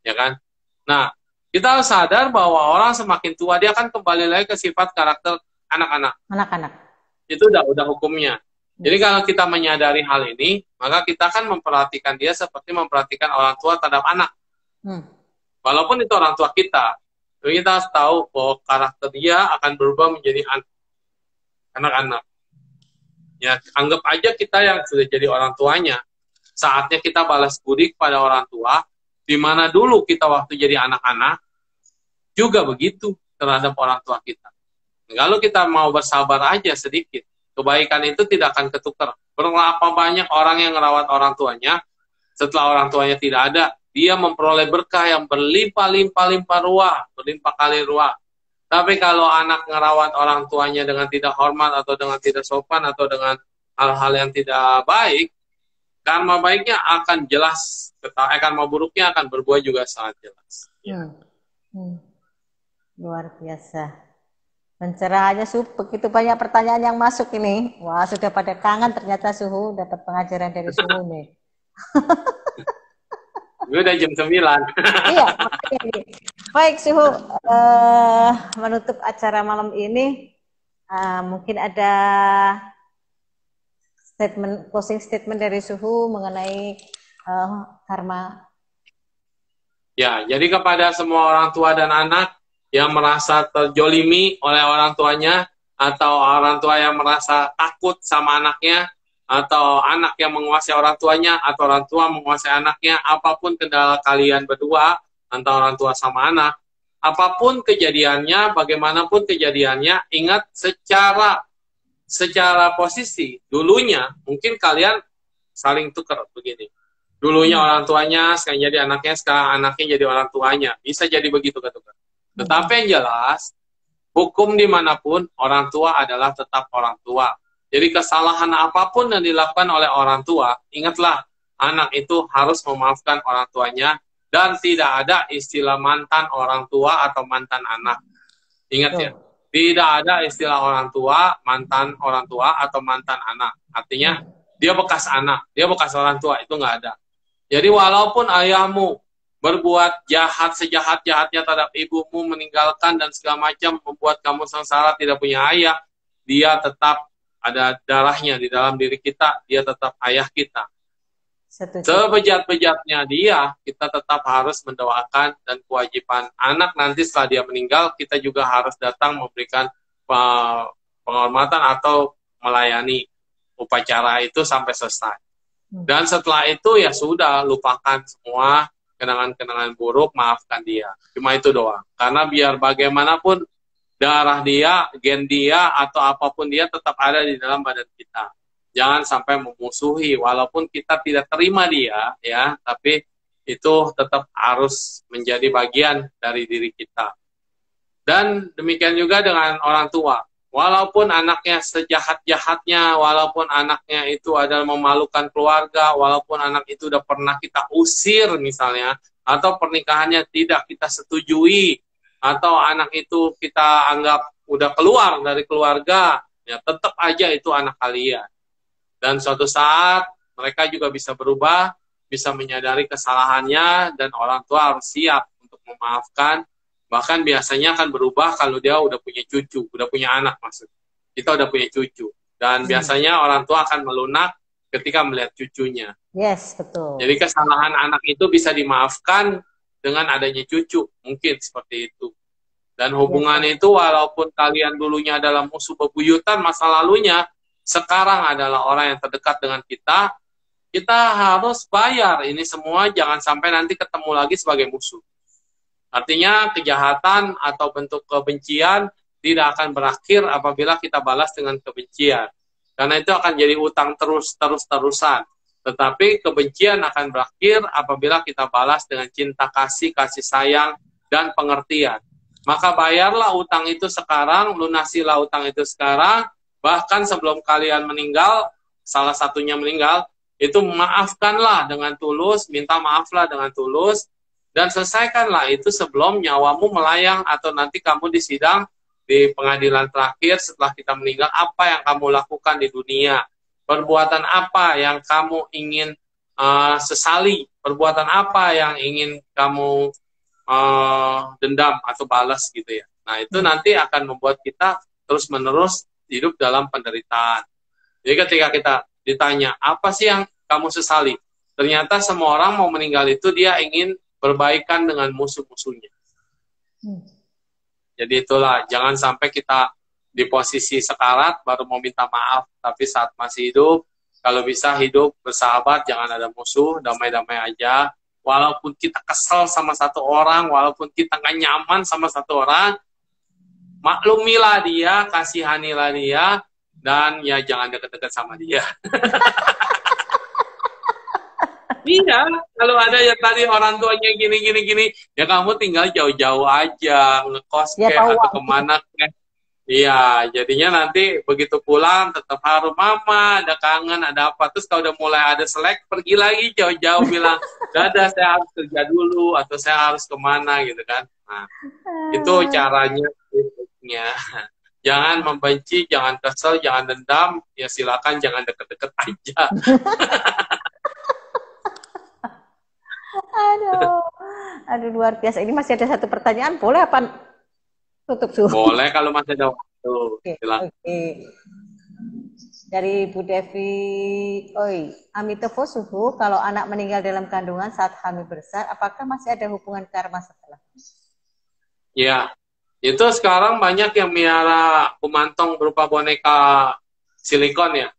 Ya kan? Nah, kita harus sadar bahwa orang semakin tua, dia akan kembali lagi ke sifat karakter anak-anak. Anak-anak. Itu udah hukumnya. Jadi kalau kita menyadari hal ini, maka kita akan memperhatikan dia seperti memperhatikan orang tua terhadap anak. Walaupun itu orang tua kita, tapi kita harus tahu bahwa karakter dia akan berubah menjadi anak-anak. Ya, anggap aja kita yang sudah jadi orang tuanya. Saatnya kita balas budi kepada orang tua, di mana dulu kita waktu jadi anak-anak, juga begitu terhadap orang tua kita. Kalau kita mau bersabar aja sedikit, kebaikan itu tidak akan ketukar. Berapa banyak orang yang merawat orang tuanya, setelah orang tuanya tidak ada, dia memperoleh berkah yang berlimpah kali ruah. Tapi kalau anak ngerawat orang tuanya dengan tidak hormat atau dengan tidak sopan atau dengan hal-hal yang tidak baik, karma baiknya akan jelas, karma buruknya akan berbuah juga sangat jelas. Luar biasa. Pencerahannya begitu banyak pertanyaan yang masuk ini. Wah, sudah pada kangen ternyata Suhu dapat pengajaran dari Suhu nih. Ini udah jam 9. Iya, baik Suhu, menutup acara malam ini, mungkin ada closing statement dari Suhu mengenai karma. Ya, jadi kepada semua orang tua dan anak yang merasa terjolimi oleh orang tuanya, atau orang tua yang merasa takut sama anaknya, atau anak yang menguasai orang tuanya, atau orang tua menguasai anaknya, apapun kendala kalian berdua, antara orang tua sama anak, apapun kejadiannya, bagaimanapun kejadiannya, ingat secara posisi, dulunya mungkin kalian saling tukar begini. Dulunya orang tuanya, sekarang jadi anaknya, sekarang anaknya jadi orang tuanya. Bisa jadi begitu, ketukar. Tetapi yang jelas, hukum dimanapun, orang tua adalah tetap orang tua. Jadi kesalahan apapun yang dilakukan oleh orang tua, ingatlah, anak itu harus memaafkan orang tuanya, dan tidak ada istilah mantan orang tua atau mantan anak. Ingat ya, tidak ada istilah orang tua, mantan orang tua, atau mantan anak. Artinya, dia bekas anak, dia bekas orang tua, itu nggak ada. Jadi walaupun ayahmu berbuat jahat sejahat-jahatnya terhadap ibumu, meninggalkan dan segala macam, membuat kamu sengsara tidak punya ayah, dia tetap ada darahnya di dalam diri kita, dia tetap ayah kita. Sebejat-bejatnya dia, kita tetap harus mendoakan, dan kewajiban anak nanti setelah dia meninggal, kita juga harus datang memberikan penghormatan atau melayani upacara itu sampai selesai. Dan setelah itu ya sudah, lupakan semua kenangan-kenangan buruk, maafkan dia. Cuma itu doang. Karena biar bagaimanapun darah dia, gen dia, atau apapun dia tetap ada di dalam badan kita. Jangan sampai memusuhi, walaupun kita tidak terima dia, ya, tapi itu tetap harus menjadi bagian dari diri kita. Dan demikian juga dengan orang tua. Walaupun anaknya sejahat-jahatnya, walaupun anaknya itu adalah memalukan keluarga, walaupun anak itu udah pernah kita usir misalnya, atau pernikahannya tidak kita setujui, atau anak itu kita anggap udah keluar dari keluarga, ya tetap aja itu anak kalian. Dan suatu saat mereka juga bisa berubah, bisa menyadari kesalahannya, dan orang tua harus siap untuk memaafkan. Bahkan biasanya akan berubah kalau dia udah punya cucu, udah punya anak maksudnya. Kita udah punya cucu. Dan biasanya orang tua akan melunak ketika melihat cucunya. Yes, betul. Jadi kesalahan anak itu bisa dimaafkan dengan adanya cucu. Mungkin seperti itu. Dan hubungan itu walaupun kalian dulunya adalah musuh bebuyutan masa lalunya, sekarang adalah orang yang terdekat dengan kita, kita harus bayar ini semua, jangan sampai nanti ketemu lagi sebagai musuh. Artinya kejahatan atau bentuk kebencian tidak akan berakhir apabila kita balas dengan kebencian. Karena itu akan jadi utang terus-terusan. Tetapi kebencian akan berakhir apabila kita balas dengan cinta kasih, kasih sayang, dan pengertian. Maka bayarlah utang itu sekarang, lunasilah utang itu sekarang, bahkan sebelum kalian meninggal, salah satunya meninggal, itu maafkanlah dengan tulus, minta maaflah dengan tulus, dan selesaikanlah itu sebelum nyawamu melayang atau nanti kamu disidang di pengadilan terakhir setelah kita meninggal. Apa yang kamu lakukan di dunia? Perbuatan apa yang kamu ingin sesali? Perbuatan apa yang ingin kamu dendam atau balas gitu ya. Nah itu nanti akan membuat kita terus-menerus hidup dalam penderitaan. Jadi ketika kita ditanya, apa sih yang kamu sesali? Ternyata semua orang mau meninggal itu dia ingin berbaikan dengan musuh-musuhnya. Jadi itulah, jangan sampai kita di posisi sekarat baru mau minta maaf, tapi saat masih hidup, kalau bisa hidup bersahabat, jangan ada musuh, damai-damai aja. Walaupun kita kesel sama satu orang, walaupun kita nggak nyaman sama satu orang, maklumilah dia, kasihanilah dia, dan ya jangan deket-deket sama dia. Iya, kalau ada yang tadi orang tuanya gini, ya kamu tinggal jauh-jauh aja, ngekos Ya, kayak atau kemana kayak. Iya, jadinya nanti begitu pulang tetap harus mama, ada kangen, ada apa. Terus kalau udah mulai ada selek, pergi lagi jauh-jauh bilang, dadah saya harus kerja dulu, atau saya harus kemana gitu kan. Nah, itu caranya. Jangan membenci, jangan kesel, jangan dendam, ya silakan jangan deket-deket aja. Aduh luar biasa. Ini masih ada satu pertanyaan, boleh apa tutup suhu? Boleh kalau masih ada waktu. Oke. Dari Bu Devi, Amitovo Suhu, kalau anak meninggal dalam kandungan saat hamil besar, apakah masih ada hubungan karma setelah? Ya, itu sekarang banyak yang miara kumantong berupa boneka silikon ya.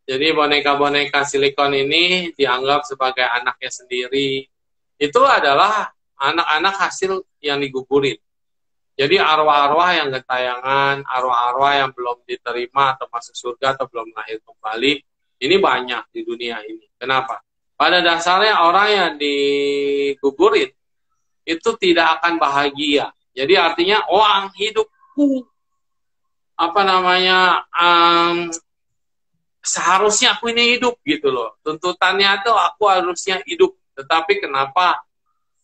Jadi boneka-boneka silikon ini dianggap sebagai anaknya sendiri. Itu adalah anak-anak hasil yang digugurin. Jadi arwah-arwah yang gentayangan, arwah-arwah yang belum diterima atau masuk surga atau belum lahir kembali, ini banyak di dunia ini. Kenapa? Pada dasarnya orang yang digugurin itu tidak akan bahagia. Jadi artinya orang hidupku seharusnya aku ini hidup gitu loh. Tuntutannya tuh aku harusnya hidup. Tetapi kenapa?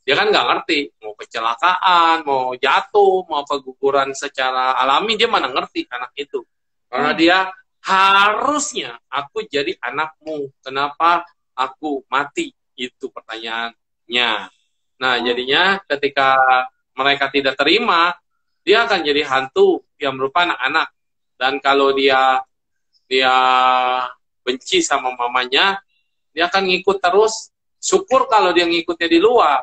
Dia kan nggak ngerti. Mau kecelakaan, mau jatuh, mau keguguran secara alami, dia mana ngerti anak itu. Karena dia harusnya aku jadi anakmu. Kenapa aku mati? Itu pertanyaannya. Nah, jadinya ketika mereka tidak terima, dia akan jadi hantu yang berupa anak-anak. Dan kalau dia benci sama mamanya, dia akan ngikut terus. Syukur kalau dia ngikutnya di luar.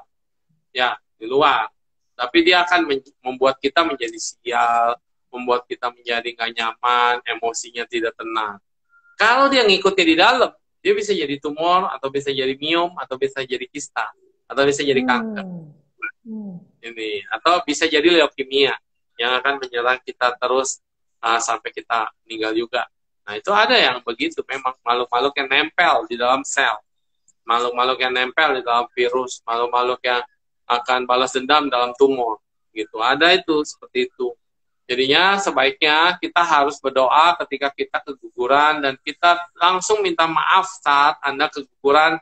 Ya, di luar. Tapi dia akan membuat kita menjadi sial, membuat kita menjadi nggak nyaman, emosinya tidak tenang. Kalau dia ngikutnya di dalam, dia bisa jadi tumor, atau bisa jadi miom, atau bisa jadi kista. atau bisa jadi kanker. Ini atau bisa jadi leukemia yang akan menyerang kita terus sampai kita meninggal juga. Nah, itu ada yang begitu, memang makhluk-makhluk yang nempel di dalam sel, makhluk-makhluk yang nempel di dalam virus, makhluk-makhluk yang akan balas dendam dalam tumor, gitu. Ada itu, seperti itu. Jadinya sebaiknya kita harus berdoa ketika kita keguguran, dan kita langsung minta maaf saat Anda keguguran,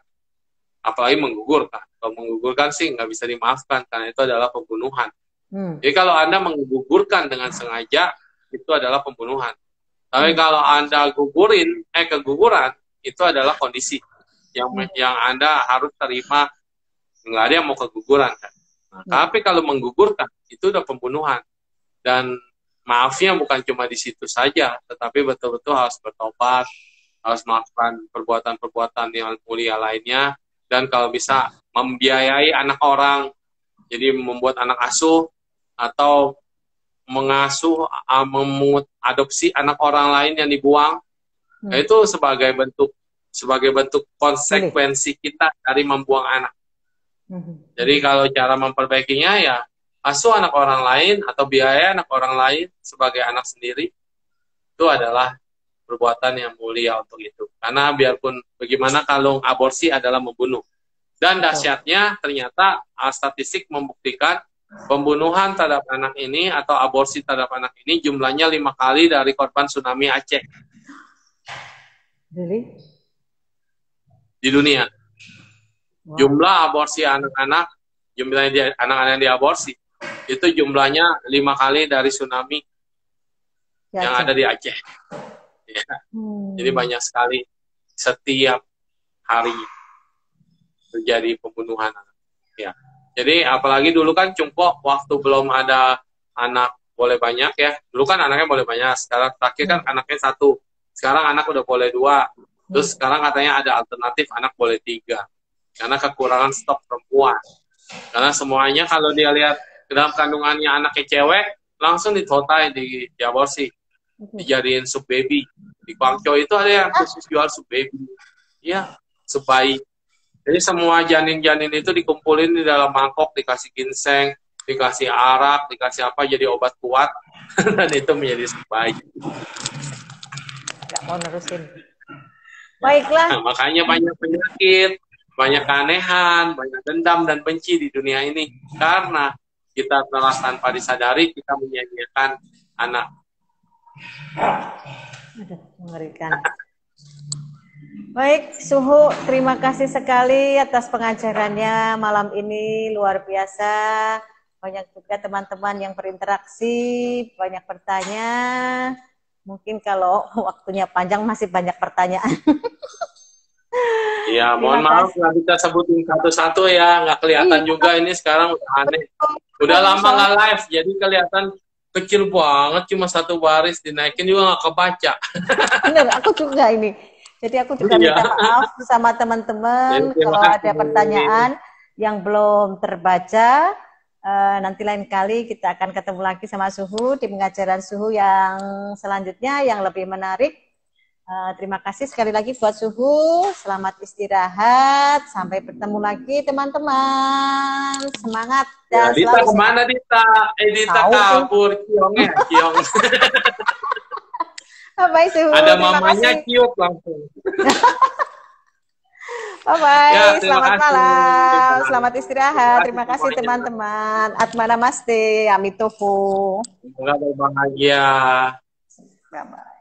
apalagi menggugurkan. Kalau menggugurkan sih nggak bisa dimaafkan, karena itu adalah pembunuhan. Jadi kalau Anda menggugurkan dengan sengaja, itu adalah pembunuhan. Tapi kalau Anda keguguran, itu adalah kondisi yang Anda harus terima. Nggak ada yang mau keguguran, kan? Nah, tapi kalau menggugurkan, itu udah pembunuhan. Dan maafnya bukan cuma di situ saja, tetapi betul-betul harus bertobat, harus melakukan perbuatan-perbuatan yang mulia lainnya, dan kalau bisa membiayai anak orang, jadi membuat anak asuh, atau mengasuh, mengadopsi anak orang lain yang dibuang, itu sebagai bentuk konsekuensi kita dari membuang anak. Jadi kalau cara memperbaikinya ya asuh anak orang lain atau biaya anak orang lain sebagai anak sendiri, itu adalah perbuatan yang mulia untuk itu. Karena biarpun bagaimana kalau aborsi adalah membunuh. Dan dahsyatnya ternyata statistik membuktikan pembunuhan terhadap anak ini atau aborsi terhadap anak ini jumlahnya 5 kali dari korban tsunami Aceh. Really? Di dunia. Wow. Jumlah aborsi anak-anak, jumlah anak-anak yang diaborsi, itu jumlahnya 5 kali dari tsunami yang ada di Aceh. Ya. Jadi banyak sekali setiap hari terjadi pembunuhan. Ya. Jadi apalagi dulu kan Cungpo waktu belum ada anak boleh banyak ya. Dulu kan anaknya boleh banyak. Sekarang terakhir kan anaknya 1. Sekarang anak udah boleh 2. Terus sekarang katanya ada alternatif anak boleh 3. Karena kekurangan stok perempuan. Karena semuanya kalau dia lihat ke dalam kandungannya anaknya cewek, langsung ditotai, diaborsi. Dijadiin sub baby. Di Guangzhou itu ada yang khusus jual sub baby. Iya, sub bayi. Jadi semua janin-janin itu dikumpulin di dalam mangkok, dikasih ginseng, dikasih arak, dikasih apa, jadi obat kuat. Dan itu menjadi sub bayi. Gak mau nerusin. Baiklah. Nah, makanya banyak penyakit, banyak keanehan, banyak dendam dan benci di dunia ini. Karena kita telah tanpa disadari, kita menyanyiakan anak. Aduh, mengerikan. Baik, Suhu, terima kasih sekali atas pengajarannya malam ini, luar biasa. Banyak juga teman-teman yang berinteraksi, banyak bertanya. Mungkin kalau waktunya panjang masih banyak pertanyaan. Iya, mohon maaf nggak bisa sebutin satu-satu ya, nggak kelihatan juga ini sekarang udah aneh. Udah lama nggak live, jadi kelihatan kecil banget, cuma 1 baris, dinaikin juga nggak kebaca. Bener, aku juga ini. Jadi aku juga minta maaf bersama teman-teman kalau ada pertanyaan yang belum terbaca. Nanti lain kali kita akan ketemu lagi sama Suhu di pengajaran Suhu yang selanjutnya yang lebih menarik. Terima kasih sekali lagi buat Suhu. Selamat istirahat. Sampai bertemu lagi teman-teman. Semangat dan ya, Dita kemana Dita? Dita kabur. Kiong ya, Kiong. Bye Suhu. Ada mamanya ciut langsung. Bye-bye. Ya, selamat malam. Selamat istirahat. Terima kasih teman-teman. Atma namaste. Amitovo. Semoga berbahagia. Bye-bye.